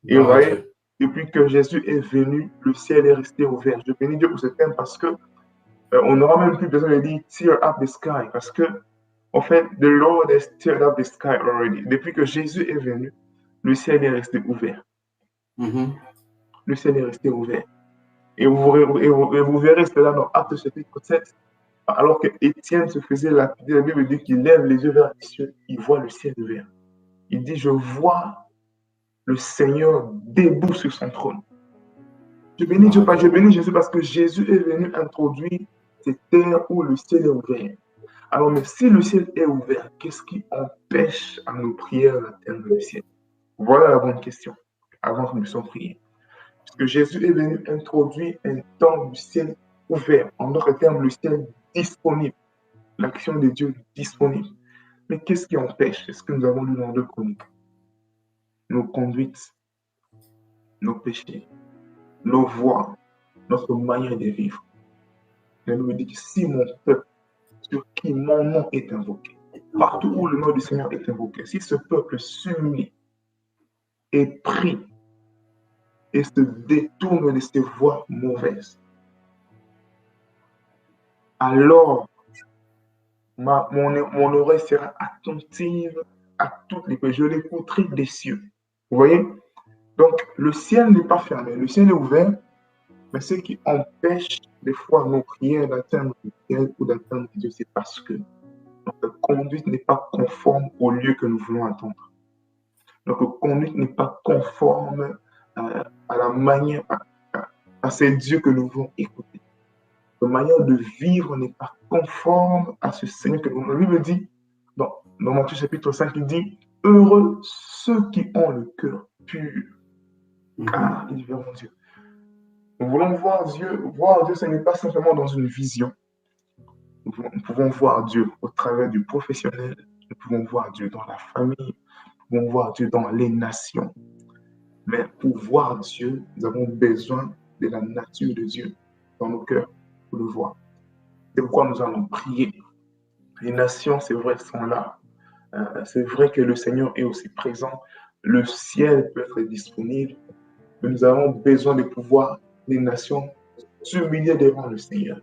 Et vous Gloire à voyez, Dieu. depuis que Jésus est venu, le ciel est resté ouvert. Je bénis Dieu pour ce thème parce que on n'aura même plus besoin de dire tear up the sky parce que, en fait, the Lord has teared up the sky already. Depuis que Jésus est venu, le ciel est resté ouvert. Mhm. Le ciel est resté ouvert. Et vous verrez cela dans Actes chapitre 7. Alors que Étienne se faisait lapider, la Bible dit qu'il lève les yeux vers les cieux, il voit le ciel ouvert. Il dit, je vois le Seigneur debout sur son trône. Je bénis Dieu, je bénis Jésus parce que Jésus est venu introduire cette terre où le ciel est ouvert. Alors, mais si le ciel est ouvert, qu'est-ce qui empêche à nos prières d'atteindre le ciel? Voilà la bonne question, avant que nous puissions prier. Parce que Jésus est venu introduire un temps du ciel ouvert. En d'autres termes, le ciel disponible. L'action de Dieu disponible. Mais qu'est-ce qui empêche? C'est ce que nous avons lu dans 2 Chroniques. Nos conduites, nos péchés, nos voies, notre manière de vivre. La Bible dit que si mon peuple, sur qui mon nom est invoqué, partout où le nom du Seigneur est invoqué, si ce peuple s'humilie et prie et se détourne de ses voies mauvaises, alors mon oreille sera attentive à toutes les prières. Je l'écouterai des cieux. Vous voyez? Donc, le ciel n'est pas fermé, le ciel est ouvert, mais ce qui empêche des fois nos prières d'atteindre le ciel ou d'atteindre Dieu, c'est parce que notre conduite n'est pas conforme au lieu que nous voulons attendre. Notre conduite n'est pas conforme à la manière, à ces dieux que nous voulons écouter. Notre manière de vivre n'est pas conforme à ce Seigneur que nous voulons. La Bible dit, dans Matthieu chapitre 5, il dit, heureux ceux qui ont le cœur pur, car ils verront Dieu. Nous voulons voir Dieu. Voir Dieu, ce n'est pas simplement dans une vision. Nous pouvons voir Dieu au travers du professionnel. Nous pouvons voir Dieu dans la famille. Nous pouvons voir Dieu dans les nations. Mais pour voir Dieu, nous avons besoin de la nature de Dieu dans nos cœurs pour le voir. C'est pourquoi nous allons prier. Les nations, c'est vrai, sont là. C'est vrai que le Seigneur est aussi présent. Le ciel peut être disponible. Mais nous avons besoin de pouvoir, les nations, s'humilier devant le Seigneur.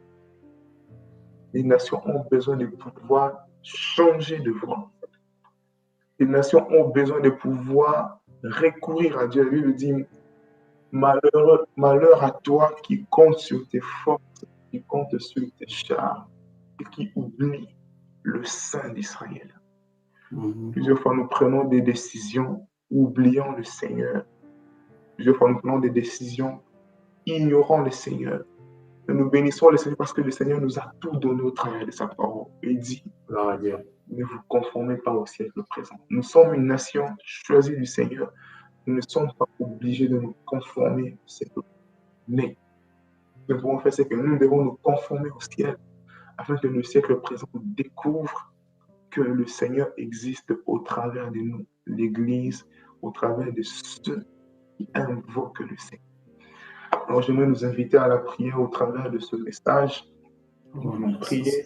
Les nations ont besoin de pouvoir changer de voie. Les nations ont besoin de pouvoir recourir à Dieu. La Bible dit, malheur à toi qui compte sur tes forces, qui compte sur tes chars et qui oublie le Saint d'Israël. Plusieurs fois, nous prenons des décisions oubliant le Seigneur. Plusieurs fois, nous prenons des décisions ignorant le Seigneur. Nous bénissons le Seigneur parce que le Seigneur nous a tout donné au travers de sa parole. Il dit, ne vous conformez pas au siècle présent. Nous sommes une nation choisie du Seigneur. Nous ne sommes pas obligés de nous conformer au siècle présent. Mais ce que nous devons faire, c'est que nous devons nous conformer au ciel afin que le siècle présent découvre que le Seigneur existe au travers de nous, l'Église, au travers de ceux qui invoquent le Seigneur. Alors, j'aimerais nous inviter à la prière au travers de ce message. Nous voulons prier.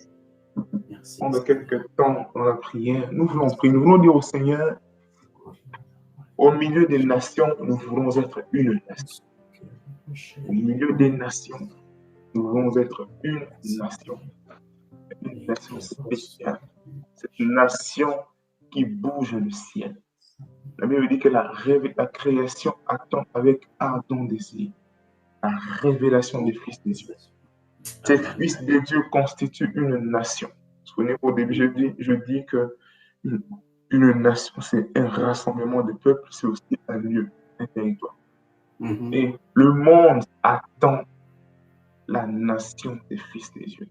Pendant quelques temps dans la prière, nous voulons prier. Nous voulons dire au Seigneur, au milieu des nations, nous voulons être une nation. Au milieu des nations, nous voulons être une nation. Une nation spéciale. C'est une nation qui bouge le ciel. La Bible dit que la création attend avec ardent désir la révélation des fils des dieux. Ces fils des dieux constituent une nation. Souvenez-vous, au début, je dis que une nation, c'est un rassemblement de peuples, c'est aussi un lieu, un territoire. Et le monde attend la nation des fils des dieux.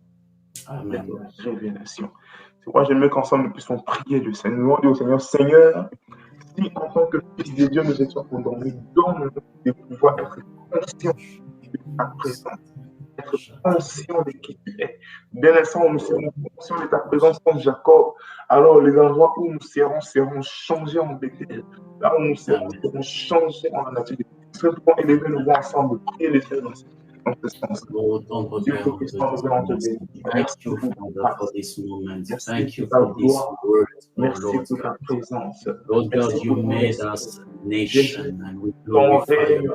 Amen. La révélation. C'est pourquoi j'aimerais qu'ensemble nous puissions prier le Seigneur. Nous dire au Seigneur, Seigneur, si en tant que fils de Dieu nous étions endormis, donne-nous de pouvoir être conscients de ta présence, être conscients de qui tu es. Dès l'instant où nous serons conscients de ta présence comme Jacob, alors les endroits où nous seront changés en Bethel, là où nous serons changés en la nature. Nous pouvons élever nos voix ensemble, prier les Seigneurs. Thank you, Father, for this moment. Thank you for this word, Lord God, you made us a nation and we glorify you.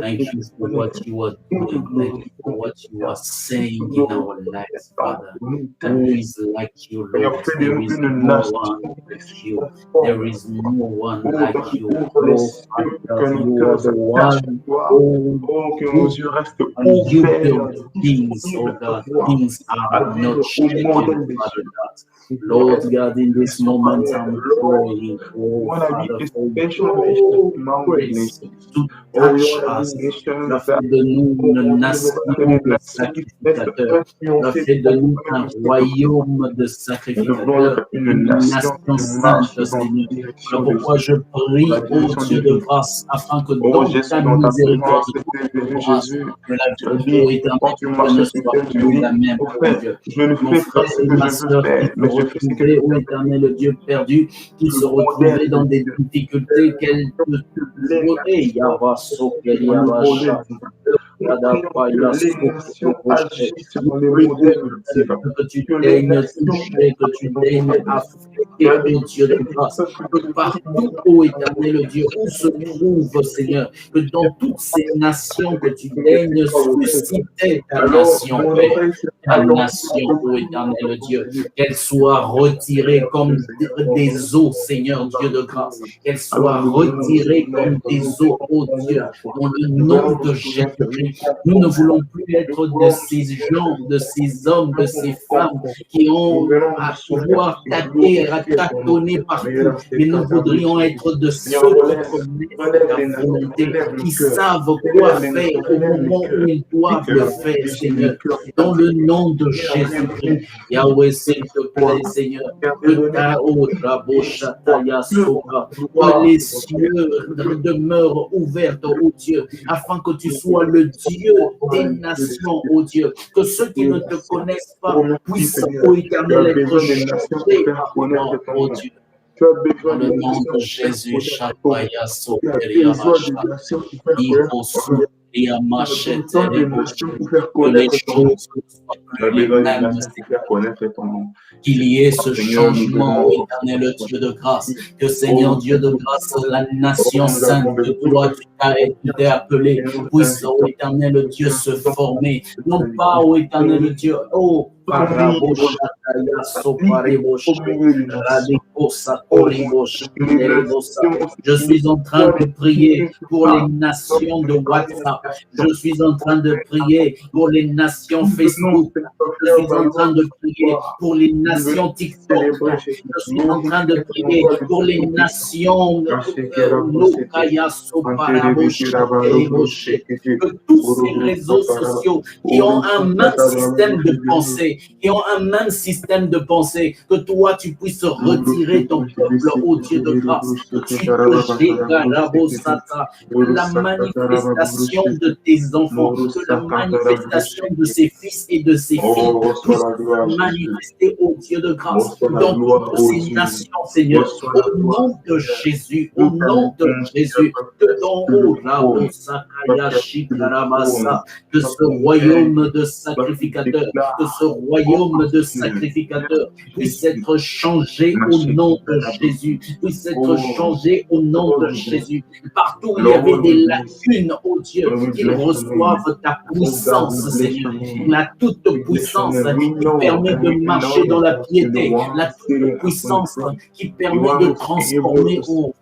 Thank you for what you are doing. Thank you for what you are saying in our lives, Father. Who is like you, Lord? There is no one like you. There is no one like you. Oh, Father, you are the one. Oh, and you build things, oh God. Things are not shaken, Father God. Lord God, in this moment, I'm praying, oh Father, for your grace to touch us. La fait de nous une nation de sacrificateurs. La fait de nous un royaume de sacrificateurs. Une nation sainte, Seigneur. C'est pourquoi je prie, ô Dieu de grâce, afin que dans ta miséricorde, que la vie éternelle ne soit plus la même. Mon frère et ma soeur qui se retrouvaient, ô éternel Dieu perdu, qui se retrouvaient dans des difficultés, qu'elles ne y avoir sauvé. Que tu daignes toucher, que tu daignes affecter, ô Dieu de grâce, que partout, ô éternel Dieu, où se trouve, Seigneur, que dans toutes ces nations, que tu daignes susciter ta nation, ta nation, ô éternel Dieu, qu'elle soit retirée comme des eaux, Seigneur Dieu de grâce, qu'elle soit retirée comme des eaux, ô Dieu, dans le nom de Jésus-Christ. Nous ne voulons plus être de ces gens, de ces hommes, de ces femmes qui ont à pouvoir tâtonner partout, mais nous voudrions être de ceux qui connaissent ta volonté, qui savent quoi faire au moment où ils doivent le faire, Seigneur. Dans le nom de Jésus-Christ, Yahweh, s'il te plaît, Seigneur, que ta que les cieux demeurent ouverts, ô Dieu, afin que tu sois le Dieu des nations, ô Dieu, que ceux qui ne te connaissent pas puissent, ô éternel, être changés par toi, ô Dieu. Dans le nom de Jésus, Chapaya Soperia Racha, Ivosu, et à machette, que les choses soient plus les mêmes, qu'il y ait ce changement, éternel Dieu de grâce, que Seigneur Dieu de grâce, la nation sainte que toi tu t'es appelé, puisse, ô éternel Dieu, se former, non pas, ô éternel Dieu, Je suis en train de prier pour les nations de WhatsApp. Je suis en train de prier pour les nations Facebook. Je suis en train de prier pour les nations TikTok. Je suis en train de prier pour les nations que tous ces réseaux sociaux qui ont un même système de pensée, que toi tu puisses retirer ton peuple au Dieu de grâce, la manifestation de tes enfants, que la manifestation de ses fils et de ses filles puisse se manifester au Dieu de grâce dans toutes ces nations, Seigneur, au nom de Jésus, au nom de Jésus, que ce royaume de sacrificateurs, que ce royaume de sacrificateurs puisse être changé au nom de Jésus, puisse être changé au nom de Jésus. Partout où il y avait des lacunes, oh Dieu, qu'ils reçoivent ta puissance, Seigneur, la toute puissance qui permet de marcher dans la piété, la toute puissance qui permet de transformer au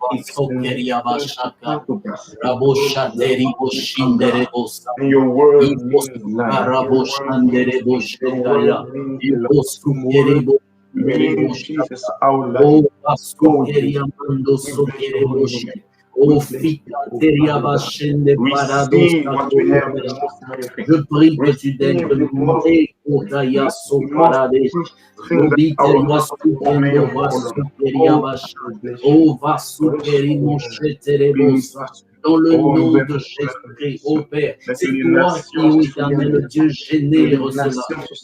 je prie que tu donnes de monter au Gaïa Soparade. Dans le nom de Jésus-Christ, ô Père, c'est toi qui es éternel Dieu généreux.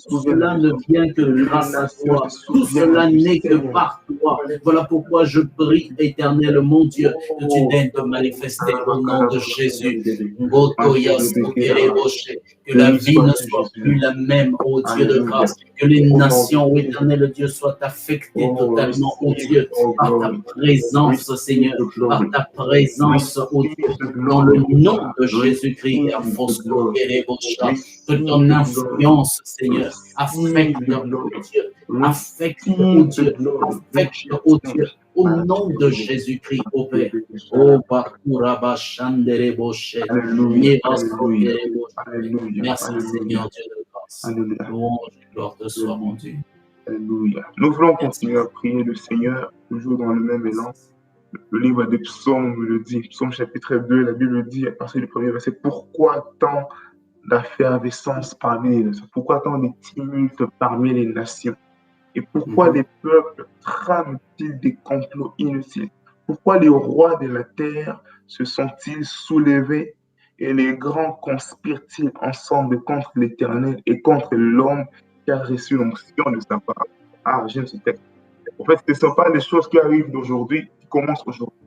Tout cela ne vient que grâce à toi. Tout cela n'est que par toi. Voilà pourquoi je prie, éternel mon Dieu, que tu daignes te manifester au nom de Jésus. Que la vie ne soit plus la même, ô Dieu de grâce. Que les nations, ô éternel Dieu, soient affectées totalement, ô Dieu, par ta présence, Seigneur, par ta présence, ô Dieu. Dans le nom de Jésus-Christ, que ton influence, Seigneur, affecte, oh Dieu, affecte, oh Dieu, affecte, oh Dieu, au nom de Jésus-Christ, ô Père. Merci, Seigneur Dieu de grâce. Louange et gloire te soit rendue. Alléluia. Nous voulons continuer à prier le Seigneur, toujours dans le même élan. Le livre des psaumes le dit, psaume chapitre 2, la Bible dit à partir du premier verset, pourquoi tant d'effervescence parmi les nations, pourquoi tant de tumultes parmi les nations, et pourquoi les peuples trament-ils des complots inutiles, pourquoi les rois de la terre se sont-ils soulevés et les grands conspirent-ils ensemble contre l'Éternel et contre l'homme qui a reçu l'onction de sa part. Ah, j'aime ce texte. En fait, ce ne sont pas des choses qui arrivent d'aujourd'hui, qui commencent aujourd'hui.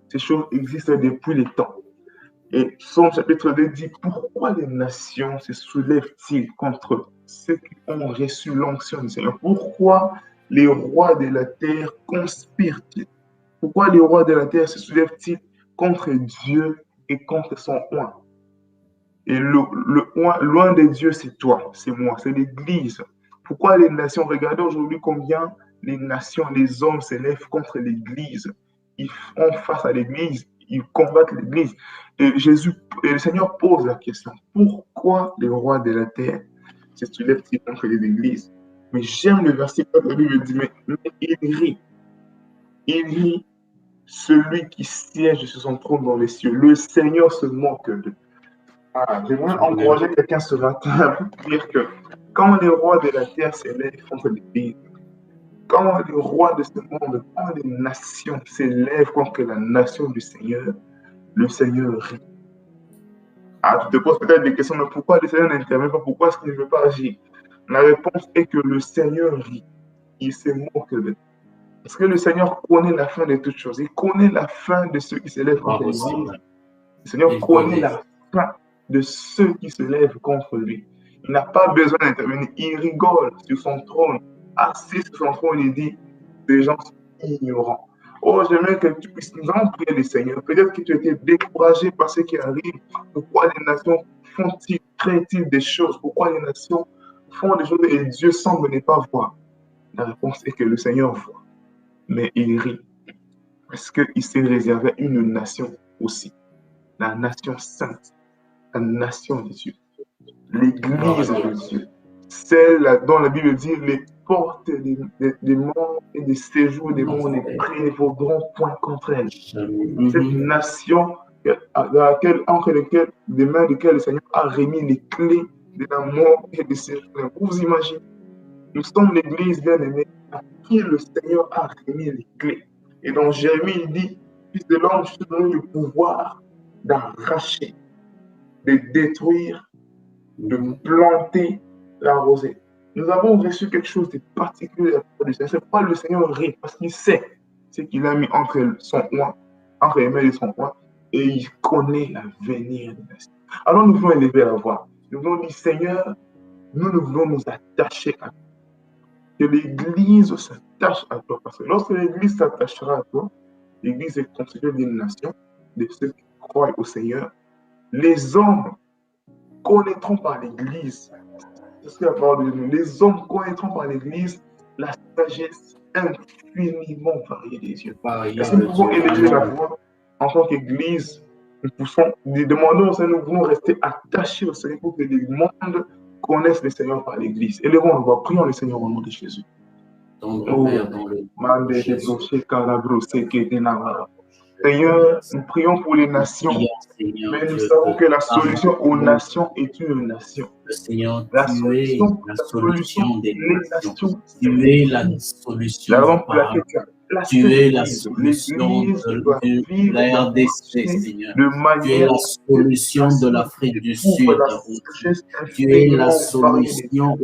Ces choses existent depuis les temps. Et Psaume chapitre 2 dit, pourquoi les nations se soulèvent-ils contre ceux qui ont reçu l'onction du Seigneur? Pourquoi les rois de la terre conspirent-ils? Pourquoi les rois de la terre se soulèvent-ils contre Dieu et contre son oint? Et loin de Dieu, c'est toi, c'est moi, c'est l'Église. Pourquoi les nations? Regardez aujourd'hui combien les nations, les hommes s'élèvent contre l'Église. Ils font face à l'Église, ils combattent l'Église. Et le Seigneur pose la question, pourquoi les rois de la terre se soulèvent-ils contre les églises? Mais j'aime le verset 4, la Bible dit, mais il rit celui qui siège sur son trône dans les cieux. Le Seigneur se moque d'eux. Ah, j'aimerais encourager quelqu'un ce matin pour dire que quand les rois de la terre s'élèvent contre l'Église, quand les rois de ce monde, quand les nations s'élèvent contre la nation du Seigneur, le Seigneur rit. Ah, tu te poses peut-être des questions, mais pourquoi le Seigneur n'intervient pas? Pourquoi est-ce qu'il ne veut pas agir? La réponse est que le Seigneur rit. Il se moque d'eux. Parce que le Seigneur connaît la fin de toutes choses. Il connaît la fin de ceux qui s'élèvent contre l'Église. Le Seigneur connaît la fin de ceux qui se lèvent contre lui. Il n'a pas besoin d'intervenir. Il rigole sur son trône. Assis sur son trône, il dit, ces gens sont ignorants. Oh, j'aimerais que tu puisses nous en prier le Seigneur. Peut-être que tu as été découragé par ce qui arrive. Pourquoi les nations créent-ils des choses? Pourquoi les nations font des choses et Dieu semble ne pas voir. La réponse est que le Seigneur voit, mais il rit. Parce qu'il s'est réservé une nation aussi, la nation sainte, la nation de Dieu, l'église de Dieu, celle dont la Bible dit les portes des mondes et des séjours des mondes ne prévaudront point contre elle. Cette nation entre les mains desquelles le Seigneur a remis les clés de la mort et de ses plans. Vous imaginez, nous sommes l'église bien-aimée à qui le Seigneur a remis les clés. Et donc Jérémie dit, Fils de l'homme, je te donne le pouvoir d'arracher, de détruire, de planter, l'arroser. Nous avons reçu quelque chose de particulier du Seigneur. C'est pas le Seigneur rit parce qu'il sait ce qu'il a mis entre les mains de son oint, et il connaît l'avenir de la nation. Alors nous voulons élever la voix. Nous voulons dire, Seigneur, nous voulons nous attacher à toi. Que l'Église s'attache à toi. Parce que lorsque l'Église s'attachera à toi, l'Église est constituée d'une nation, de ceux qui croient au Seigneur. Les hommes connaîtront par l'Église, c'est ce que la parole de Dieu dit, les hommes connaîtront par l'Église la sagesse infiniment variée des dieux. Si nous pouvons élever la voix en tant qu'Église, nous demandons au Seigneur, nous voulons rester attachés au Seigneur pour que le monde connaisse le Seigneur par l'Église. Élevons la voix, prions le Seigneur au nom de Jésus. Seigneur, nous prions pour les nations, mais nous savons que la solution aux nations est une nation. Seigneur, tu es la solution des nations. Tu es la solution tu es la solution de la RDC, Seigneur. Tu es la solution de l'Afrique du Sud. Tu es la solution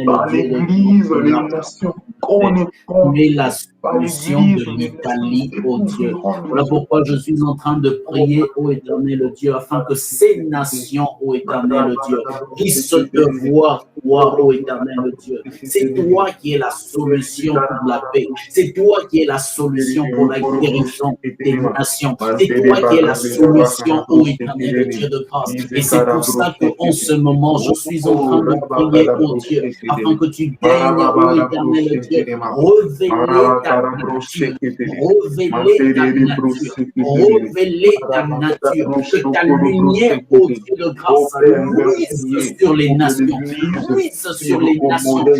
par l'Église, les nations. Tu es la solution de l'Italie, ô Dieu. Voilà pourquoi je suis en train de prier, ô Éternel Dieu, afin que ces nations, ô Éternel Dieu, puissent te voir, toi, ô Éternel Dieu. C'est toi qui es la solution pour la paix. C'est toi qui es la solution pour la guérison des nations. C'est toi qui es la solution, ô Éternel Dieu de grâce. Et c'est pour ça qu'en ce moment, je suis en train de prier, ô Dieu, afin que tu daignes, ô Éternel Dieu, révéler ta nature, révéler ta nature, que ta lumière, ô Dieu de grâce, luise sur les nations,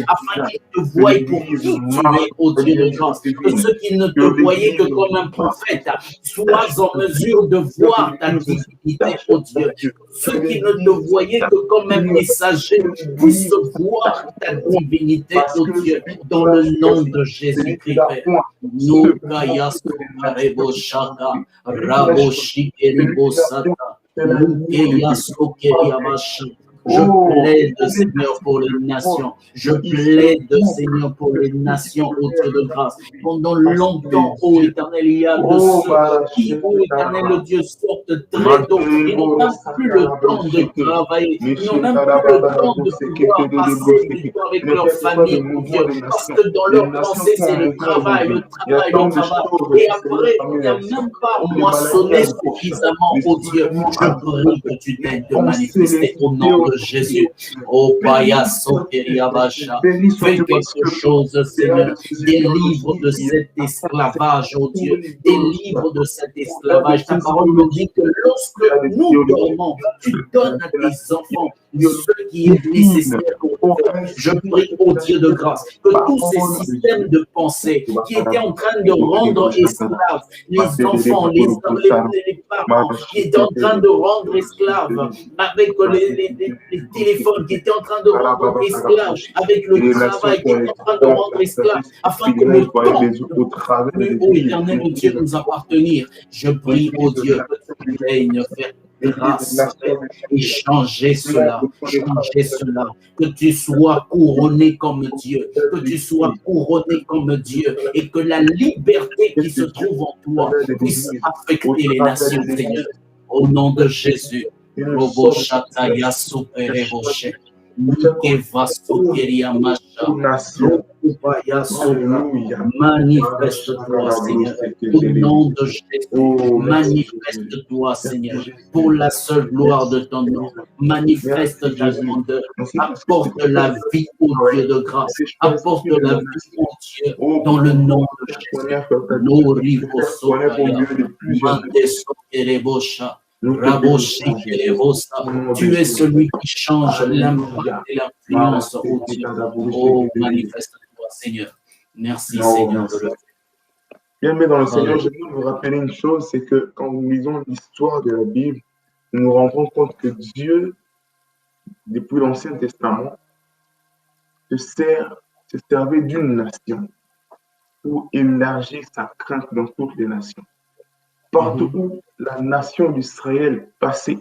afin qu'ils te voient pour qui tu es, ô Dieu de grâce, que ceux qui ne te voyaient que comme un prophète soient en mesure de voir ta divinité, ô Dieu, ceux qui ne te voyaient que comme un messager puissent voir ta divinité, ô Dieu, dans le nom de Jésus-Christ. Nous kayas rebo shaka rabo shikeribo sata kayas okeriabash. Je plaide, Seigneur, pour les nations. Je plaide, Seigneur, pour les nations, ô Dieu de grâce. Pendant longtemps, ô Éternel, il y a de ceux qui, ô Éternel, Dieu, sortent très tôt. Ils n'ont même plus le temps de travailler. Ils n'ont même plus le temps de pouvoir passer du temps avec leur famille, ô Dieu. Parce que dans leur pensée, c'est le travail, le travail, le travail. Et après, il n'y a même pas moissonné suffisamment, ô Dieu. Je prie que tu t'aides de manifester au nom de Jésus. Oh, Payaso Keriabacha, fais quelque chose, Seigneur. Délivre de cet esclavage, oh Dieu. Délivre de cet esclavage. Ta parole me dit que lorsque nous dormons, tu donnes à tes enfants ce qui est nécessaire pour eux. Je prie, oh Dieu de grâce, que tous ces systèmes de pensée qui étaient en train de rendre esclaves les enfants, les parents, qui étaient en train de rendre esclaves avec les téléphones, qui étaient en train de rendre esclaves avec le travail, qui étaient en train de rendre esclaves, afin que le temps puisse, ô Éternel, ô Dieu, nous appartenir. Je prie, ô Dieu, que tu daignes faire grâce et changer cela, que tu sois couronné comme Dieu, que tu sois couronné comme Dieu et que la liberté qui se trouve en toi puisse affecter les nations, Seigneur. Au nom de Jésus. Robo Shataya Super Roche. Nuke Vasto Keria Masha. Manifeste-toi, Seigneur, au nom de Jésus. Manifeste-toi, Seigneur, pour la seule gloire de ton nom. Manifeste ta grandeur. Apporte la vie au Dieu de grâce. Apporte la vie au Dieu dans le nom de Jésus. Nous rivons tu es celui qui change l'impact et l'influence au Dieu. Oh, manifeste-toi, Seigneur. Merci, Seigneur, de le faire. Bien, mais dans le Seigneur, je veux vous rappeler une chose, c'est que quand nous lisons l'histoire de la Bible, nous nous rendons compte que Dieu, depuis l'Ancien Testament, se servait d'une nation pour élargir sa crainte dans toutes les nations. Partout où la nation d'Israël passait,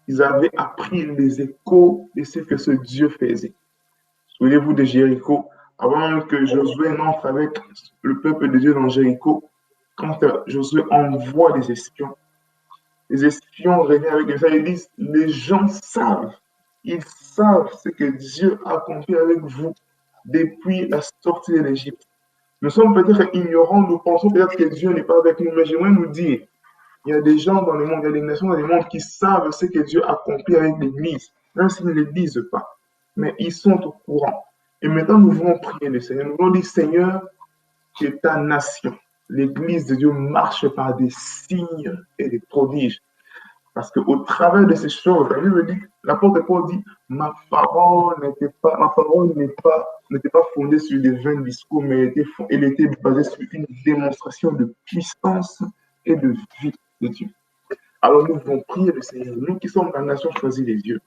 ils avaient appris les échos de ce que ce Dieu faisait. Souvenez-vous de Jéricho, avant que Josué n'entre avec le peuple de Dieu dans Jéricho, quand Josué envoie les espions reviennent avec les gens, ils disent, les gens savent, ils savent ce que Dieu a accompli avec vous depuis la sortie de l'Égypte. Nous sommes peut-être ignorants, nous pensons peut-être que Dieu n'est pas avec nous, mais j'aimerais nous dire, il y a des gens dans le monde, il y a des nations dans le monde qui savent ce que Dieu a accompli avec l'Église, même s'ils ne le disent pas, mais ils sont au courant. Et maintenant, nous voulons prier le Seigneur, nous voulons dire, Seigneur, que ta nation, l'Église de Dieu marche par des signes et des prodiges. Parce qu'au travers de ces choses, la Bible dit, l'apôtre Paul dit, ma parole n'était pas fondée sur des vains discours, mais elle était basée sur une démonstration de puissance et de vie de Dieu. Alors nous voulons prier le Seigneur, nous qui sommes la nation choisie des dieux.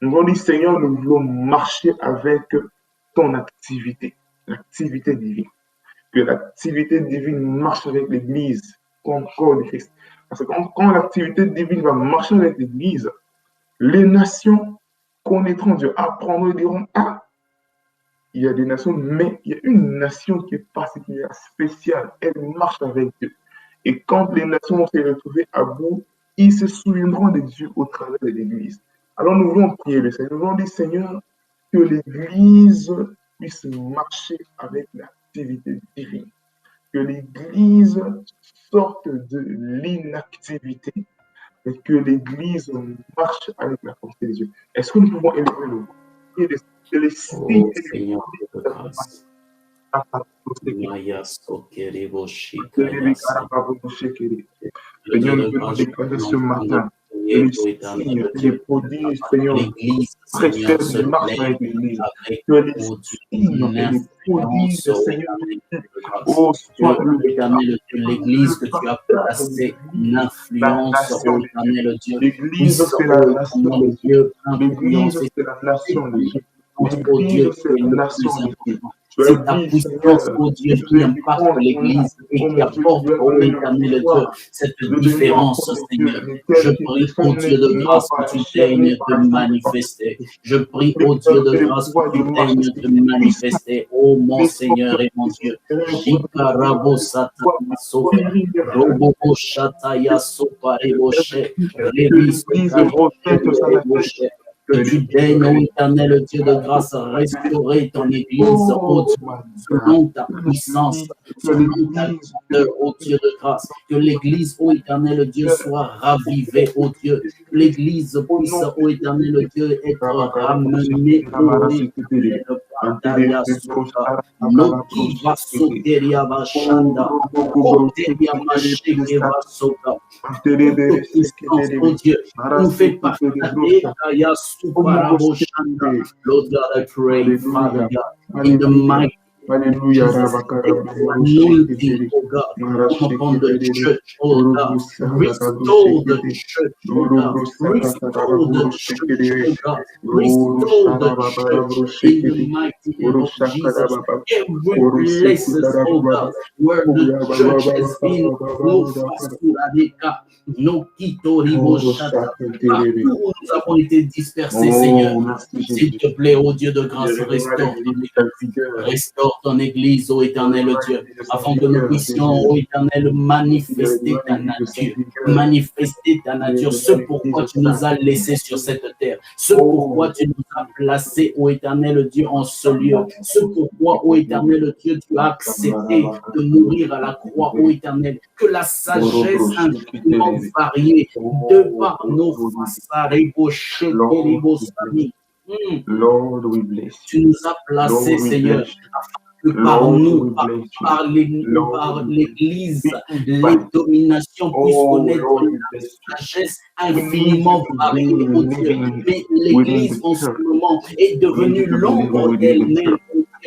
Nous voulons dire, Seigneur, nous voulons marcher avec ton activité, l'activité divine. Que l'activité divine marche avec l'Église comme corps de Christ. Parce que quand l'activité divine va marcher avec l'Église, les nations connaîtront Dieu, apprendront et diront, ah, il y a des nations, mais il y a une nation qui est particulière, spéciale, elle marche avec Dieu. Et quand les nations vont se retrouver à bout, ils se souviendront de Dieu au travers de l'Église. Alors nous voulons prier le Seigneur, nous voulons dire, Seigneur, que l'Église puisse marcher avec l'activité divine. Que l'Église sorte de l'inactivité et que l'Église marche avec la force de Dieu. Est-ce que nous pouvons élever le voix et les signes et les grâce. Seigneur, nous venons déclarer ce matin que les signes et les prodiges, Seigneur, précieux marchent avec l'Église. Que les signes et les prodiges, Seigneur, oh, soit l'Église que tu as placé l'influence, oh éternel Dieu. L'Église, c'est la nation de Dieu. L'Église, c'est la nation de Dieu. L'Église, c'est la nation de Dieu. C'est ta puissance, oh Dieu, qui impacte l'Église et qui apporte au éternel Dieu cette différence, Seigneur. Je prie, au Dieu de grâce, que tu daignes te manifester. Je prie, au Dieu de grâce, que tu daignes te manifester, ô mon Seigneur et mon Dieu. Jikarabo satamaso, robobo shataya sopareboche, revis que tu daignes, ô éternel Dieu de grâce, restaurer ton Église, ô Dieu, selon ta puissance, selon ta grandeur, ô Dieu de grâce. Que l'Église, ô éternel Dieu, soit ravivée, ô Dieu. L'Église puisse, ô éternel Dieu, être ramenée au éternel Pandaria Soka, Noki Vasoteria Vashanda, Oteria Masheke Vasoka. Oh Dieu, on fait partie de Lord God, I pray, Father God, in the mighty Hallelujah. anointing, oh God, upon the church, oh God. Restore the church, oh God. Restore the church, oh God. Restore the church in the mighty name of Jesus. Every places, oh God, where the church has been no nous avons été dispersés, Seigneur. S'il te plaît, oh Dieu de grâce, restaure pour ton Église, ô Éternel Dieu, afin que nous puissions, ô Éternel, manifester ta nature, manifester ta nature, ce pourquoi tu nous as laissés sur cette terre, ce pourquoi tu nous as placés, ô Éternel Dieu, en ce lieu, ce pourquoi, ô Éternel Dieu, tu as accepté de mourir à la croix, ô Éternel, que la sagesse infiniment variée de par nos faces, Lord, we bless you. tu nous as placés, Seigneur, que par nous, par l'Église, les dominations puissent connaître la sagesse infiniment variée, oh Dieu. Mais l'Église, en ce moment, est devenue l'ombre d'elle-même,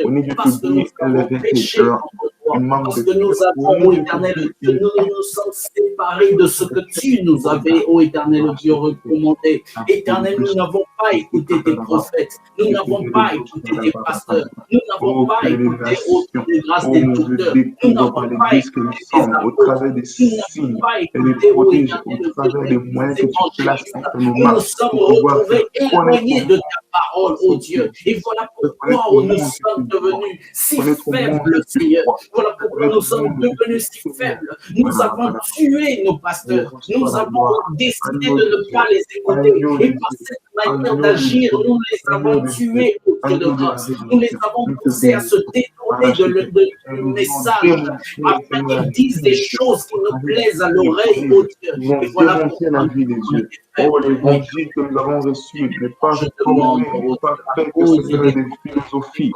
oh Dieu, parce que nous avons péché contre toi, parce que nous avons, ô Éternel Dieu, nous nous sommes séparés de ce que tu nous avais, ô Éternel Dieu, recommandé. Éternel, nous n'avons pas écouté tes prophètes, nous n'avons pas écouté tes pasteurs, nous n'avons pas écouté les grâces des docteurs, nous n'avons pas écouté tes apôtres, nous n'avons pas écouté, ô Éternel Dieu, tes évangélistes. Nous nous sommes retrouvés éloignés de ta parole, ô Dieu. Et voilà pourquoi nous sommes devenus si faibles, Seigneur. Voilà pourquoi nous sommes devenus si faibles. Nous avons tué nos pasteurs. Nous avons décidé de ne pas les écouter. Et par cette manière d'agir, nous les avons tués au Dieu de grâce. Nous les avons poussés à se détourner du message, afin qu'ils disent des choses qui nous plaisent à l'oreille, au Dieu. Et voilà pourquoi la vie des dieux. Oh, l'évangile que nous avons reçu n'est pas formé, n'est pas fait que ce soit des philosophies.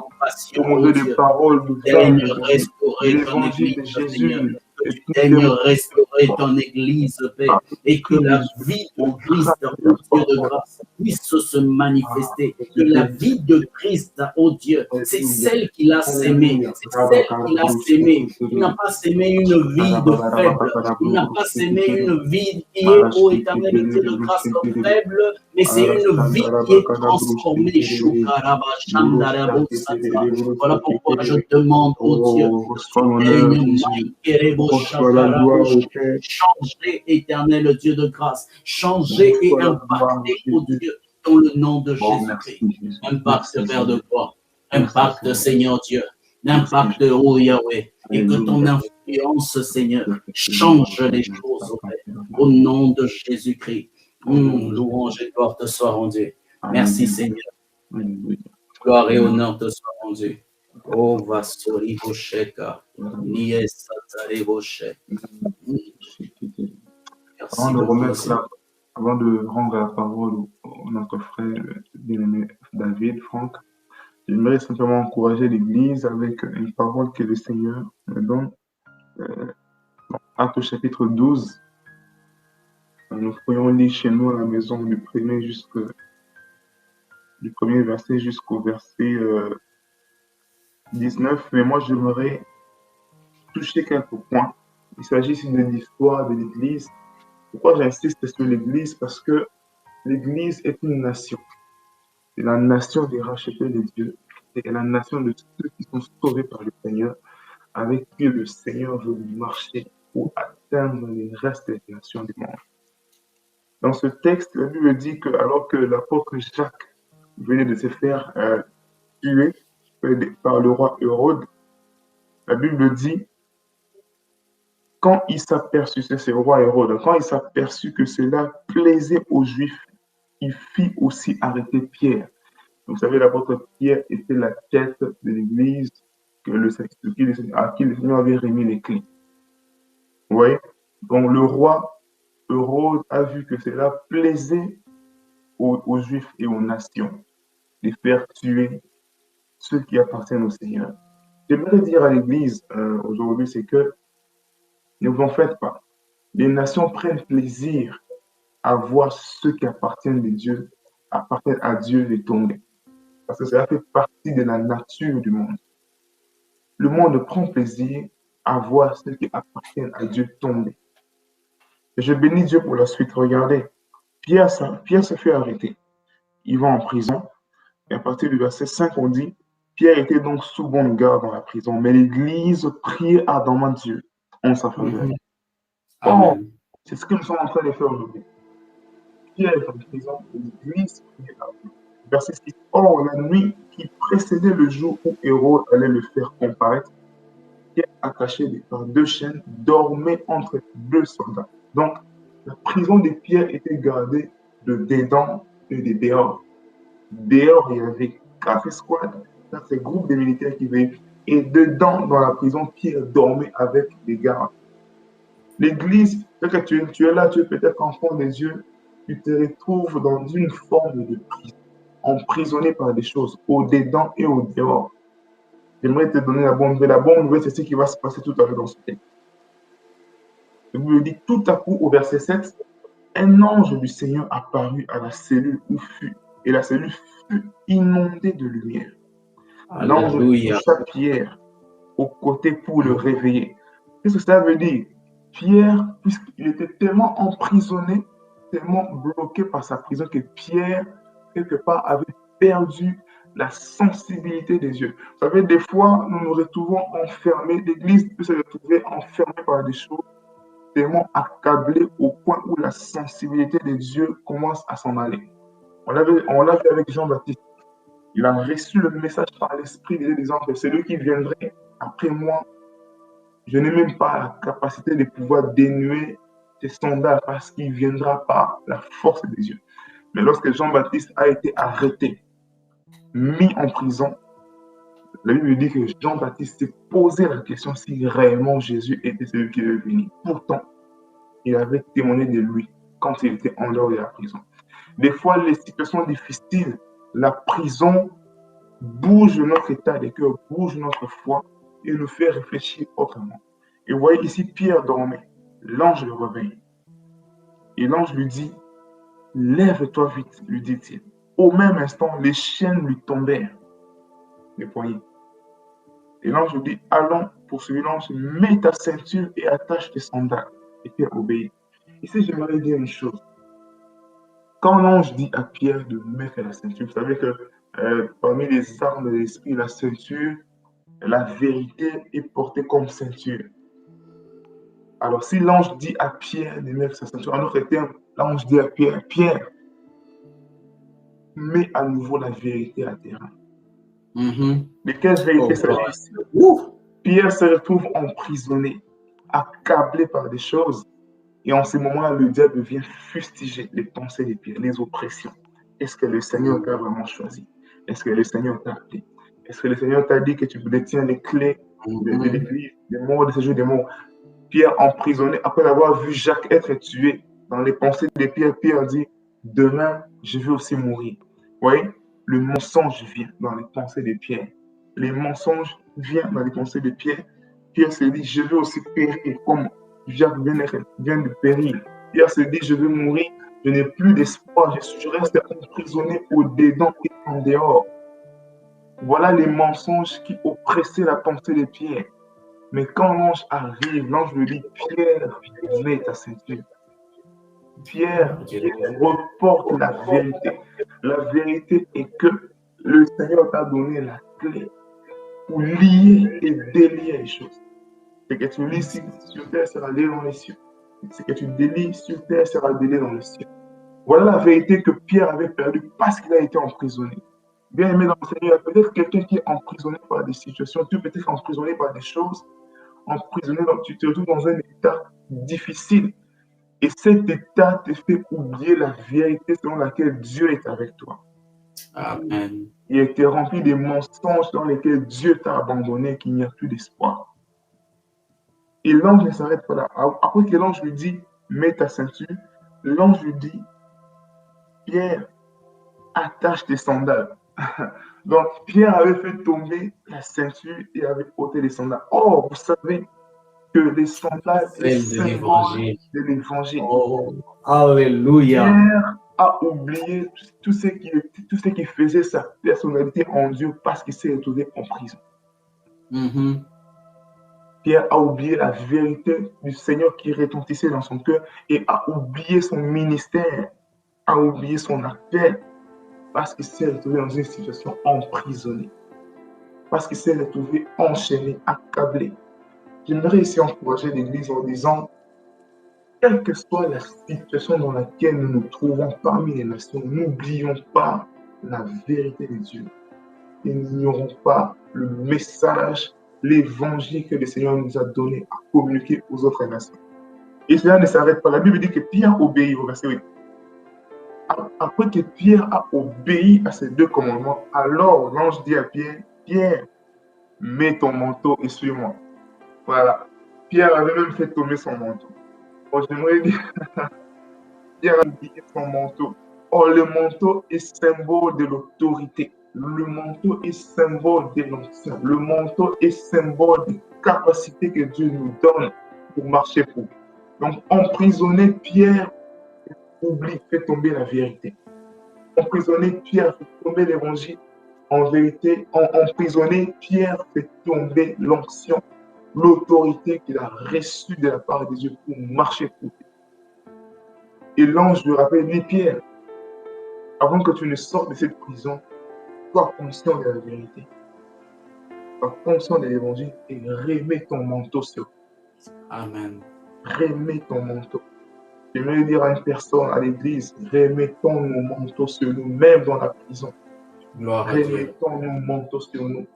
Oh mon Dieu, des paroles nous donnent l'évangile de Jésus. Daigne restaurer ton Église, Père, et que la vie de Christ, ô Dieu de grâce, puisse se manifester. Que la vie de Christ, ô Dieu, c'est celle qu'il a sémée. C'est celle qu'il a sémée. Il n'a pas sémé une vie de faible. Il n'a pas sémé une vie qui est, ô Éternel Dieu de grâce, faible, mais c'est une vie qui est transformée. Voilà pourquoi je demande, ô Dieu, changer, éternel Dieu de grâce, changer et impacter, oh Dieu, dans le nom de Jésus-Christ. Impacte, Père de gloire, impacte, Seigneur Dieu, impacte, oh Yahweh, et que ton influence, Seigneur, change les choses, au nom de Jésus-Christ. Louange et gloire te soit rendue. Merci, Seigneur. Gloire et honneur te soit rendue. Oh, Vasori Bosheka, Nies Satare Boshe. Avant de rendre la parole à notre frère bien-aimé David, Franck, j'aimerais simplement encourager l'Église avec une parole que le Seigneur me donne. Acte chapitre 12. Nous pourrions lire chez nous à la maison du premier verset jusqu'au verset 19, mais moi j'aimerais toucher quelques points. Il s'agit ici de l'histoire de l'Église. Pourquoi j'insiste sur l'Église? Parce que l'Église est une nation. C'est la nation des rachetés de Dieu. C'est la nation de ceux qui sont sauvés par le Seigneur, avec qui le Seigneur veut marcher pour atteindre les restes des nations du monde. Dans ce texte, la Bible dit que alors que l'apôtre Jacques venait de se faire tuer par le roi Hérode, la Bible dit, quand il s'aperçut, c'est ce roi Hérode, quand il s'aperçut que cela plaisait aux Juifs, il fit aussi arrêter Pierre. Vous savez, l'apôtre Pierre était la tête de l'Église à qui le Seigneur avait remis les clés. Vous voyez? Donc le roi Hérode a vu que cela plaisait aux Juifs et aux nations de faire tuer ceux qui appartiennent au Seigneur. J'aimerais dire à l'Église aujourd'hui, c'est que ne vous en faites pas. Les nations prennent plaisir à voir ceux qui appartiennent à Dieu les tomber. Parce que cela fait partie de la nature du monde. Le monde prend plaisir à voir ceux qui appartiennent à Dieu tomber. Et je bénis Dieu pour la suite. Regardez, Pierre se fait arrêter. Il va en prison. Et à partir du verset 5, on dit, Pierre était donc sous bonne garde dans la prison, mais l'Église priait ardemment Dieu en sa faveur. Oh, c'est ce que nous sommes en train de faire aujourd'hui. Pierre est en prison, l'Église prie ardemment. Verset 6. Or, la nuit qui précédait le jour où Hérode allait le faire comparaître, Pierre, attaché par 2 chaînes, dormait entre 2 soldats. Donc, la prison de Pierre était gardée de dedans et de dehors. Dehors, il y avait 4 escouades, 4 groupes de militaires qui venaient. Et dedans, dans la prison, Pierre dormait avec les gardes. L'église, peut-être que tu es là, tu es peut-être enfant des dieux, tu te retrouves dans une forme de prison, emprisonné par des choses, au dedans et au dehors. J'aimerais te donner la bonne nouvelle. La bonne nouvelle, c'est ce qui va se passer tout à l'heure dans ce texte. Je vous le dis tout à coup au verset 7, un ange du Seigneur apparut à la cellule où fut, et la cellule fut inondée de lumière. L'ange Alléluia. toucha Pierre au côté pour le réveiller. Qu'est-ce que ça veut dire? Pierre, puisqu'il était tellement emprisonné, tellement bloqué par sa prison, que Pierre, quelque part, avait perdu la sensibilité des yeux. Vous savez, des fois, nous nous retrouvons enfermés, l'Église peut se retrouver enfermée par des choses, tellement accablée au point où la sensibilité des yeux commence à s'en aller. On l'a vu avec Jean-Baptiste. Il a reçu le message par l'Esprit de disant que celui qui viendrait après moi, je n'ai même pas la capacité de pouvoir dénuer ses sandales parce qu'il viendra par la force des yeux. Mais lorsque Jean-Baptiste a été arrêté, mis en prison, la Bible dit que Jean-Baptiste s'est posé la question si réellement Jésus était celui qui devait venir. Pourtant, il avait témoigné de lui quand il était en dehors de la prison. Des fois, les situations difficiles, la prison bouge notre état de cœur, bouge notre foi et nous fait réfléchir autrement. Et vous voyez ici, Pierre dormait. L'ange le réveille. Et l'ange lui dit, lève-toi vite, lui dit-il. Au même instant, les chaînes lui tombèrent les poignets. Et l'ange lui dit, allons, poursuivit l'ange, mets ta ceinture et attache tes sandales. Et Pierre obéit. Ici, j'aimerais dire une chose. Quand l'ange dit à Pierre de mettre la ceinture, vous savez que parmi les armes de l'esprit, la ceinture, la vérité est portée comme ceinture. Alors, si l'ange dit à Pierre de mettre sa ceinture, en autre terme, l'ange dit à Pierre, Pierre, mets à nouveau la vérité à terre. Mais quelle vérité s'agit-il? Pierre se retrouve emprisonné, accablé par des choses. Et en ce moment-là, le diable vient fustiger les pensées de Pierre, les oppressions. Est-ce que le Seigneur t'a vraiment choisi? Est-ce que le Seigneur t'a appelé? Est-ce que le Seigneur t'a dit que tu détiens les clés de l'église, des morts, de ce jeu des morts? Pierre emprisonné, après avoir vu Jacques être tué, dans les pensées de Pierre, Pierre dit, demain, je vais aussi mourir. Vous voyez, le mensonge vient dans les pensées de Pierre. Les mensonges viennent dans les pensées de Pierre. Pierre se dit, je vais aussi périr, comme Jacques vient de périr. Pierre se dit, je vais mourir, je n'ai plus d'espoir, je reste emprisonné au dedans et en dehors. Voilà les mensonges qui oppressaient la pensée de Pierre. Mais quand l'ange arrive, l'ange lui dit, Pierre, mets ta ceinture. Pierre reporte la vérité. La vérité est que le Seigneur t'a donné la clé pour lier et délier les choses. Ce que tu lis sur terre sera lié dans les cieux. Ce que tu délies sur terre sera délié dans les cieux. Voilà la vérité que Pierre avait perdue parce qu'il a été emprisonné. Bien aimé dans le Seigneur, il y a peut-être quelqu'un qui est emprisonné par des situations, tu es peut-être emprisonné par des choses, emprisonné, donc tu te retrouves dans un état difficile. Et cet état te fait oublier la vérité selon laquelle Dieu est avec toi. Amen. Il était rempli de mensonges dans lesquels Dieu t'a abandonné, qu'il n'y a plus d'espoir. Et l'ange ne s'arrête pas là. Après que l'ange lui dit, mets ta ceinture, l'ange lui dit, Pierre, attache tes sandales. Donc, Pierre avait fait tomber la ceinture et avait ôté les sandales. Or, vous savez que les sandales est symbole de l'évangile. Oh, alléluia. Pierre a oublié tout ce qui faisait sa personnalité en Dieu parce qu'il s'est retrouvé en prison. Pierre a oublié la vérité du Seigneur qui retentissait dans son cœur et a oublié son ministère, a oublié son appel parce qu'il s'est retrouvé dans une situation emprisonnée, parce qu'il s'est retrouvé enchaîné, accablé. J'aimerais ici encourager l'Église en disant, quelle que soit la situation dans laquelle nous nous trouvons parmi les nations, n'oublions pas la vérité de Dieu. Et n'ignorons pas le message, l'évangile que le Seigneur nous a donné à communiquer aux autres nations. Et cela ne s'arrête pas. La Bible dit que Pierre obéit au verset 8. Après que Pierre a obéi à ces 2 commandements, alors l'ange dit à Pierre, Pierre, mets ton manteau et suis-moi. Voilà. Pierre avait même fait tomber son manteau. Bon, j'aimerais dire, Pierre a oublié son manteau. Or, le manteau est symbole de l'autorité. Le manteau est symbole de l'onction. Le manteau est symbole des capacités que Dieu nous donne pour marcher pour. Donc, emprisonner Pierre, oublie, fait tomber la vérité. Emprisonner Pierre, fait tomber l'évangile. En vérité, emprisonner Pierre, fait tomber l'onction, l'autorité qu'il a reçue de la part de Dieu pour marcher pour lui. Et l'ange lui rappelle, dis Pierre, avant que tu ne sortes de cette prison, sois conscient de la vérité, sois conscient de l'évangile et remets ton manteau sur toi. Amen. Remets ton manteau. J'aimerais dire à une personne à l'église, remettons nos manteaux sur nous, même dans la prison. Gloire à Dieu. Remettons nos manteaux sur nous.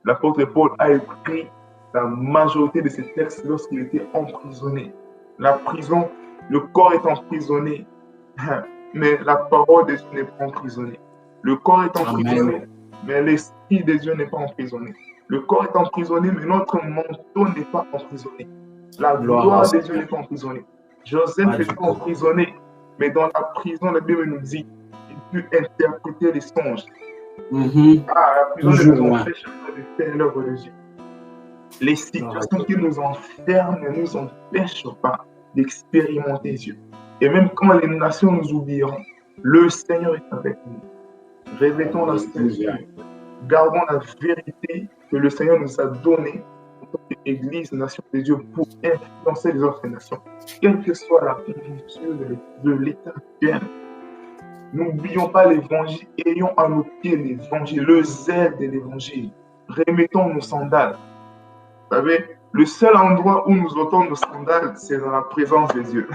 L'apôtre Paul a écrit la majorité de ses textes lorsqu'il était emprisonné. La prison, le corps est emprisonné, mais la parole de Dieu n'est pas emprisonnée. Le corps est emprisonné, mais l'esprit de Dieu n'est pas emprisonné. Le corps est emprisonné, mais notre manteau n'est pas emprisonné. La gloire de Dieu n'est pas emprisonnée. Joseph était emprisonné, mais dans la prison, la Bible nous dit qu'il put interpréter les songes. La prison ne nous empêche pas de faire l'œuvre de Dieu. Les situations qui nous enferment ne nous empêchent pas d'expérimenter Dieu. Et même quand les nations nous oublieront, le Seigneur est avec nous. Revêtons la sainteté, gardons la vérité que le Seigneur nous a donnée en tant qu'Église, nation de Dieu, pour influencer les autres nations, quelle que soit la conjoncture de l'État actuel. N'oublions pas l'évangile, ayons à nos pieds l'évangile, le zèle de l'évangile. Remettons nos sandales. Vous savez, le seul endroit où nous ôtons nos sandales, c'est dans la présence de Dieu.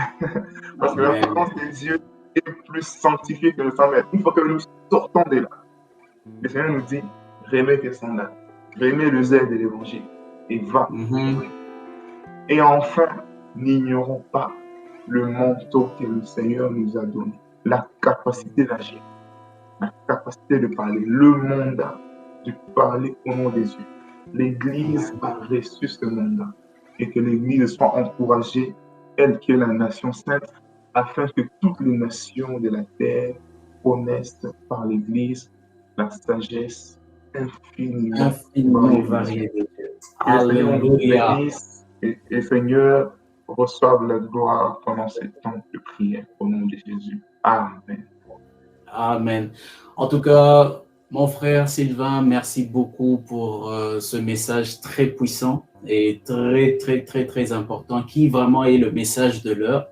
Parce que la présence de Dieu est plus sanctifiée que le sandal. Une fois que nous sortons de là, le Seigneur nous dit, remets tes sandales, remets le zèle de l'évangile et va. Et enfin, n'ignorons pas le manteau que le Seigneur nous a donné, la capacité d'agir, la capacité de parler, le mandat de parler au nom des yeux. L'Église a reçu ce mandat et que l'Église soit encouragée, elle qui est la nation sainte, afin que toutes les nations de la terre connaissent par l'Église la sagesse infiniment variée de Dieu. Alléluia. Et le Seigneur reçoive la gloire pendant ces temps de prière au nom de Jésus. Amen. Amen. En tout cas, mon frère Sylvain, merci beaucoup pour ce message très puissant et très important qui vraiment est le message de l'heure.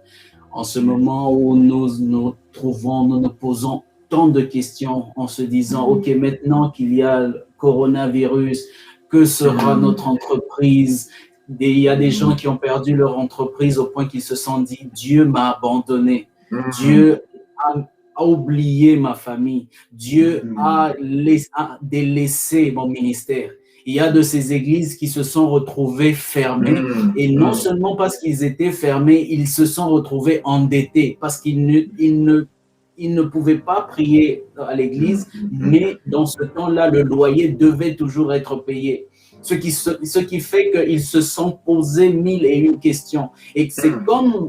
En ce moment où nous nous posons tant de questions en se disant, OK, maintenant qu'il y a le coronavirus, que sera notre entreprise? Il y a des gens qui ont perdu leur entreprise au point qu'ils se sont dit, Dieu m'a abandonné, Dieu a oublié ma famille, Dieu a délaissé mon ministère. Il y a de ces églises qui se sont retrouvées fermées et non seulement parce qu'ils étaient fermés, ils se sont retrouvés endettés parce qu'ils ne pouvaient pas prier à l'église, mais dans ce temps-là, le loyer devait toujours être payé. Ce qui fait qu'ils se sont posés 1001 questions. Et c'est comme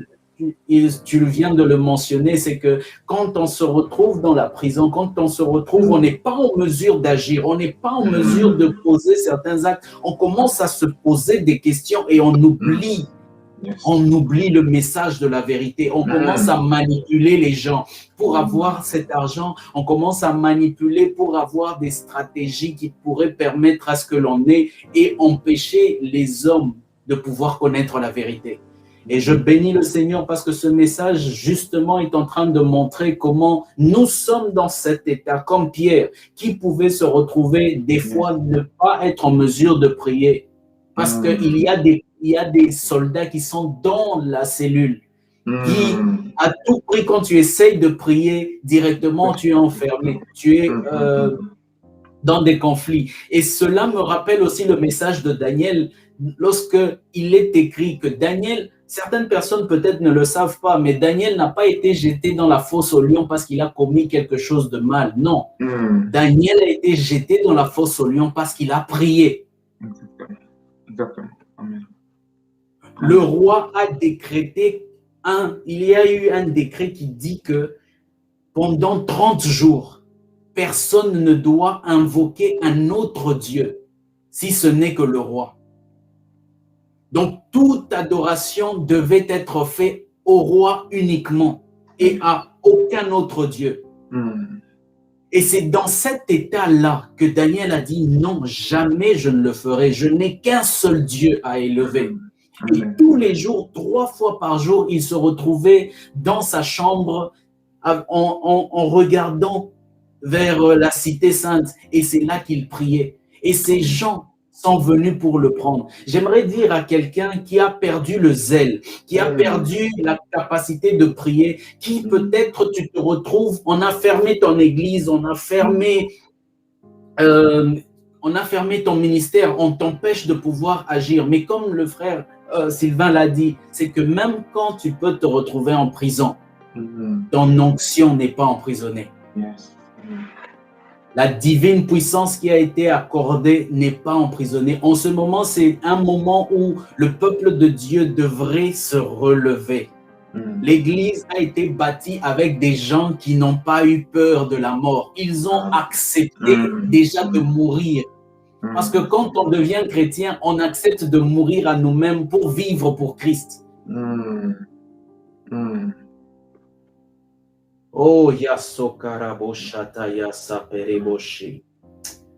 tu viens de le mentionner, c'est que quand on se retrouve dans la prison, quand on se retrouve, on n'est pas en mesure d'agir, on n'est pas en mesure de poser certains actes, on commence à se poser des questions et on oublie le message de la vérité. On commence à manipuler les gens pour avoir cet argent. On commence à manipuler pour avoir des stratégies qui pourraient permettre à ce que l'on ait et empêcher les hommes de pouvoir connaître la vérité. Et je bénis le Seigneur parce que ce message, justement, est en train de montrer comment nous sommes dans cet état, comme Pierre, qui pouvait se retrouver des fois ne pas être en mesure de prier parce qu'il y a des soldats qui sont dans la cellule qui, à tout prix, quand tu essayes de prier directement, tu es enfermé, tu es dans des conflits. Et cela me rappelle aussi le message de Daniel, lorsque il est écrit que Daniel, certaines personnes peut-être ne le savent pas, mais Daniel n'a pas été jeté dans la fosse au lion parce qu'il a commis quelque chose de mal. Non. Daniel a été jeté dans la fosse au lion parce qu'il a prié. Exactement. Amen. Le roi a décrété il y a eu un décret qui dit que pendant 30 jours, personne ne doit invoquer un autre Dieu, si ce n'est que le roi. Donc, toute adoration devait être faite au roi uniquement et à aucun autre Dieu. Et c'est dans cet état-là que Daniel a dit, non, jamais je ne le ferai. Je n'ai qu'un seul Dieu à élever. Et tous les jours, 3 fois par jour, il se retrouvait dans sa chambre en regardant vers la cité sainte. Et c'est là qu'il priait. Et ces gens sont venus pour le prendre. J'aimerais dire à quelqu'un qui a perdu le zèle, qui a perdu la capacité de prier, qui peut-être tu te retrouves, on a fermé ton église, on a fermé ton ministère, on t'empêche de pouvoir agir. Mais comme le frère Sylvain l'a dit, c'est que même quand tu peux te retrouver en prison, ton onction n'est pas emprisonnée. La divine puissance qui a été accordée n'est pas emprisonnée. En ce moment, c'est un moment où le peuple de Dieu devrait se relever. L'église a été bâtie avec des gens qui n'ont pas eu peur de la mort. Ils ont accepté déjà de mourir. Parce que quand on devient chrétien, on accepte de mourir à nous-mêmes pour vivre pour Christ. Oh,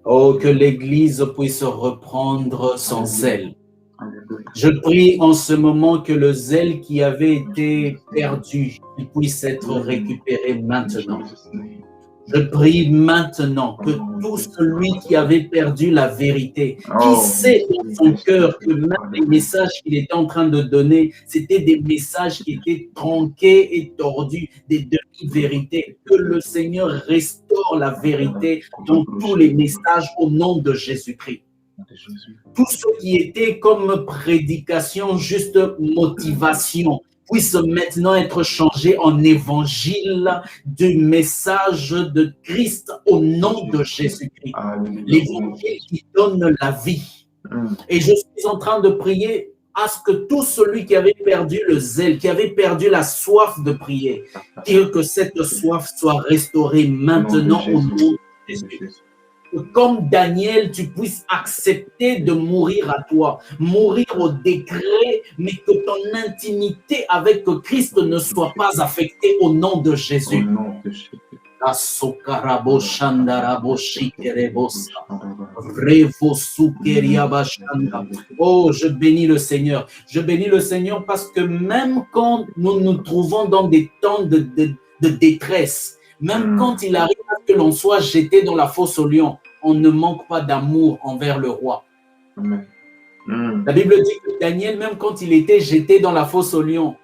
oh, que l'Église puisse reprendre son zèle. Je prie en ce moment que le zèle qui avait été perdu, il puisse être récupéré maintenant. Je prie maintenant que tout celui qui avait perdu la vérité, qui sait dans son cœur que même les messages qu'il était en train de donner, c'était des messages qui étaient tronqués et tordus, des demi-vérités, que le Seigneur restaure la vérité dans tous les messages au nom de Jésus-Christ. Tout ce qui était comme prédication, juste motivation, puisse maintenant être changé en évangile du message de Christ au nom de Jésus-Christ. L'évangile qui donne la vie. Et je suis en train de prier à ce que tout celui qui avait perdu le zèle, qui avait perdu la soif de prier, que cette soif soit restaurée maintenant au nom de Jésus. Que comme Daniel, tu puisses accepter de mourir à toi, mourir au décret, mais que ton intimité avec Christ ne soit pas affectée au nom de Jésus. Oh, je bénis le Seigneur. Je bénis le Seigneur parce que même quand nous nous trouvons dans des temps de détresse, même quand il arrive à que l'on soit jeté dans la fosse au lion, on ne manque pas d'amour envers le roi. La Bible dit que Daniel, même quand il était jeté dans la fosse au lion,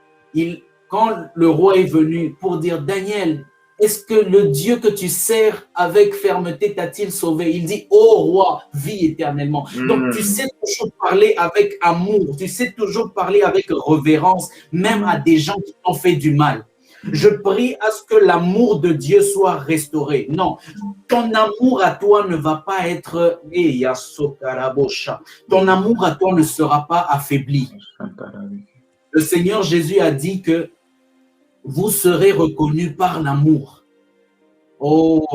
quand le roi est venu pour dire « Daniel, est-ce que le Dieu que tu sers avec fermeté t'a-t-il sauvé ?» Il dit « Oh roi, vis éternellement. » Donc tu sais toujours parler avec amour, tu sais toujours parler avec révérence, même à des gens qui t'ont fait du mal. Je prie à ce que l'amour de Dieu soit restauré. Non, ton amour à toi ne va pas être... Ton amour à toi ne sera pas affaibli. Le Seigneur Jésus a dit que vous serez reconnus par l'amour. Oh,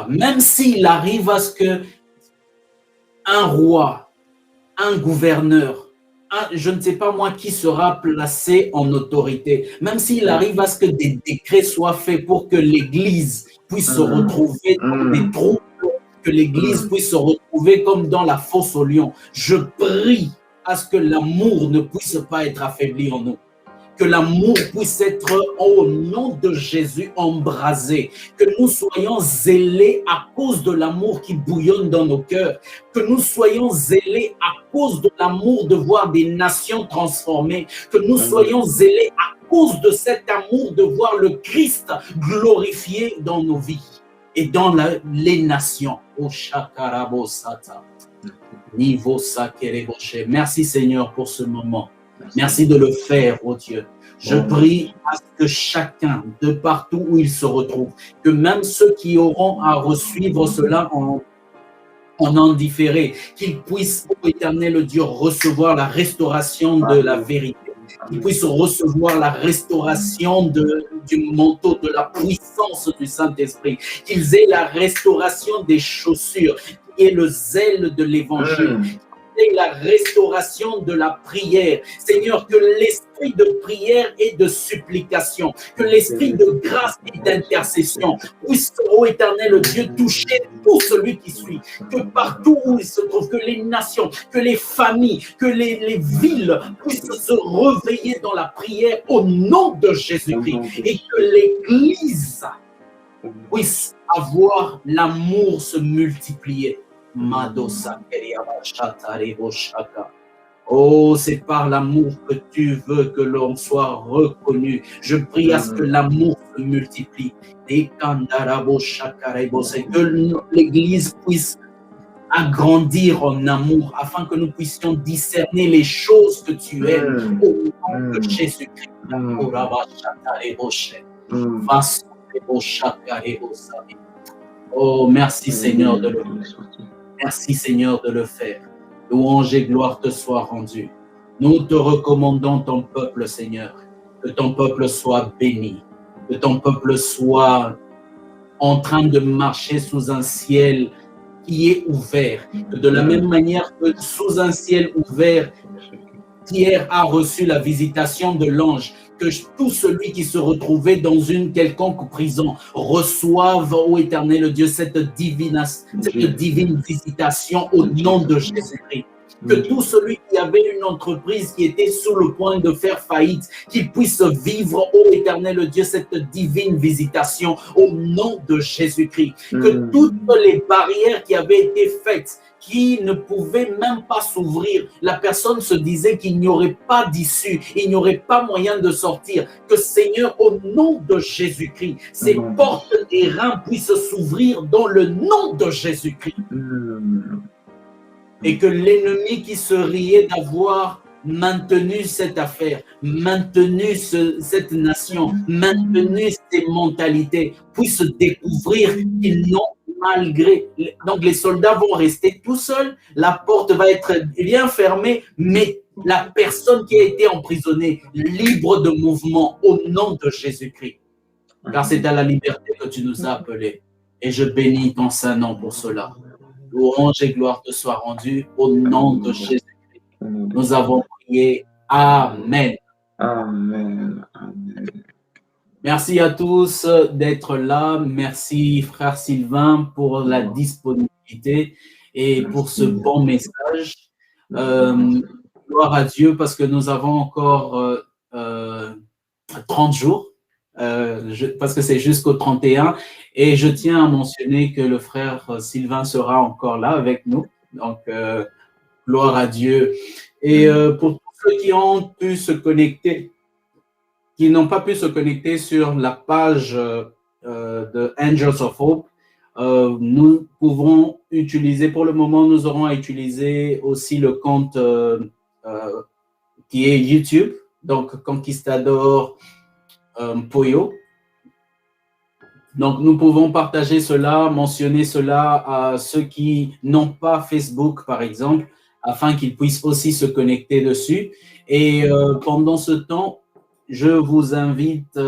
même s'il arrive à ce que un roi, un gouverneur, je ne sais pas moi qui sera placé en autorité, même s'il arrive à ce que des décrets soient faits pour que l'Église puisse se retrouver dans des troubles, que l'Église puisse se retrouver comme dans la fosse au lion, je prie à ce que l'amour ne puisse pas être affaibli en nous. que l'amour puisse être au nom de Jésus embrasé, que nous soyons zélés à cause de l'amour qui bouillonne dans nos cœurs, que nous soyons zélés à cause de l'amour de voir des nations transformées, que nous soyons zélés à cause de cet amour de voir le Christ glorifié dans nos vies et dans les nations. Merci Seigneur pour ce moment. Merci de le faire, oh Dieu. Je prie à ce que chacun, de partout où il se retrouve, que même ceux qui auront à suivre cela en différé, qu'ils puissent, ô Éternel Dieu, recevoir la restauration de la vérité, qu'ils puissent recevoir la restauration du manteau, de la puissance du Saint-Esprit, qu'ils aient la restauration des chaussures, qui est le zèle de l'Évangile, et la restauration de la prière. Seigneur, que l'esprit de prière et de supplication, que l'esprit de grâce et d'intercession puisse, ô Éternel Dieu, toucher tout celui qui suit, que partout où il se trouve, que les nations, que les familles, que les villes puissent se réveiller dans la prière au nom de Jésus-Christ et que l'Église puisse avoir l'amour se multiplier. Oh, c'est par l'amour que tu veux que l'on soit reconnu. Je prie à ce que l'amour se multiplie. Et que l'Église puisse agrandir en amour afin que nous puissions discerner les choses que tu aimes au nom de Jésus-Christ. Oh, merci Seigneur de le faire. Merci Seigneur de le faire. Louange et gloire te soient rendues. Nous te recommandons ton peuple, Seigneur. Que ton peuple soit béni. Que ton peuple soit en train de marcher sous un ciel qui est ouvert. Que de la même manière que sous un ciel ouvert, Pierre a reçu la visitation de l'ange, que tout celui qui se retrouvait dans une quelconque prison reçoive, ô Éternel Dieu, cette divine visitation au nom de Jésus-Christ. Que tout celui qui avait une entreprise qui était sous le point de faire faillite, qu'il puisse vivre, ô Éternel Dieu, cette divine visitation au nom de Jésus-Christ. Que toutes les barrières qui avaient été faites, qui ne pouvaient même pas s'ouvrir, la personne se disait qu'il n'y aurait pas d'issue, il n'y aurait pas moyen de sortir. Que Seigneur, au nom de Jésus-Christ, ces portes des reins puissent s'ouvrir dans le nom de Jésus-Christ. Et que l'ennemi qui se riait d'avoir maintenu cette affaire, maintenu cette nation, maintenu ces mentalités, puisse découvrir qu'ils n'ont malgré... Donc les soldats vont rester tout seuls, la porte va être bien fermée, mais la personne qui a été emprisonnée, libre de mouvement au nom de Jésus-Christ. Car c'est à la liberté que tu nous as appelés. Et je bénis ton saint nom pour cela. Louange et gloire te soient rendues au nom de Jésus-Christ. Nous avons prié. Amen. Amen. Amen. Merci à tous d'être là. Merci, frère Sylvain, pour la disponibilité et pour ce bon message. Gloire à Dieu parce que nous avons encore 30 jours, parce que c'est jusqu'au 31. Et je tiens à mentionner que le frère Sylvain sera encore là avec nous. Donc, gloire à Dieu. Et pour tous ceux qui ont pu se connecter, qui n'ont pas pu se connecter sur la page de Angels of Hope, nous pouvons utiliser, pour le moment, nous aurons à utiliser aussi le compte qui est YouTube, donc Conquistador Poyo. Donc, nous pouvons partager cela, mentionner cela à ceux qui n'ont pas Facebook, par exemple, afin qu'ils puissent aussi se connecter dessus. Et pendant ce temps, je vous invite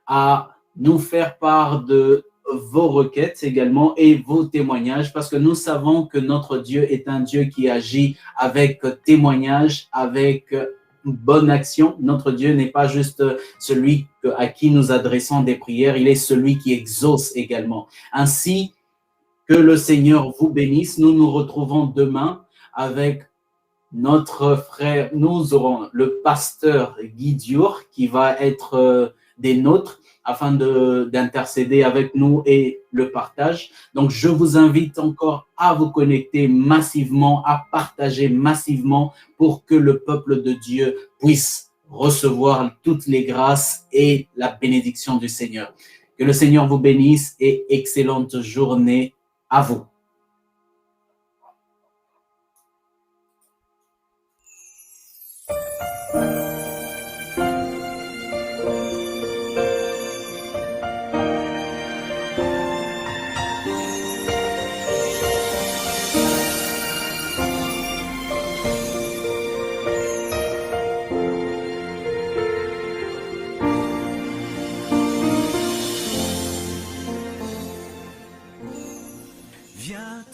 à nous faire part de vos requêtes également et vos témoignages, parce que nous savons que notre Dieu est un Dieu qui agit avec témoignage, avec bonne action. Notre Dieu n'est pas juste celui à qui nous adressons des prières, il est celui qui exauce également. Ainsi, que le Seigneur vous bénisse. Nous nous retrouvons demain avec notre frère, nous aurons le pasteur Guy Diour qui va être des nôtres afin d'intercéder avec nous et le partage. Donc, je vous invite encore à vous connecter massivement, à partager massivement pour que le peuple de Dieu puisse recevoir toutes les grâces et la bénédiction du Seigneur. Que le Seigneur vous bénisse et excellente journée à vous. Viens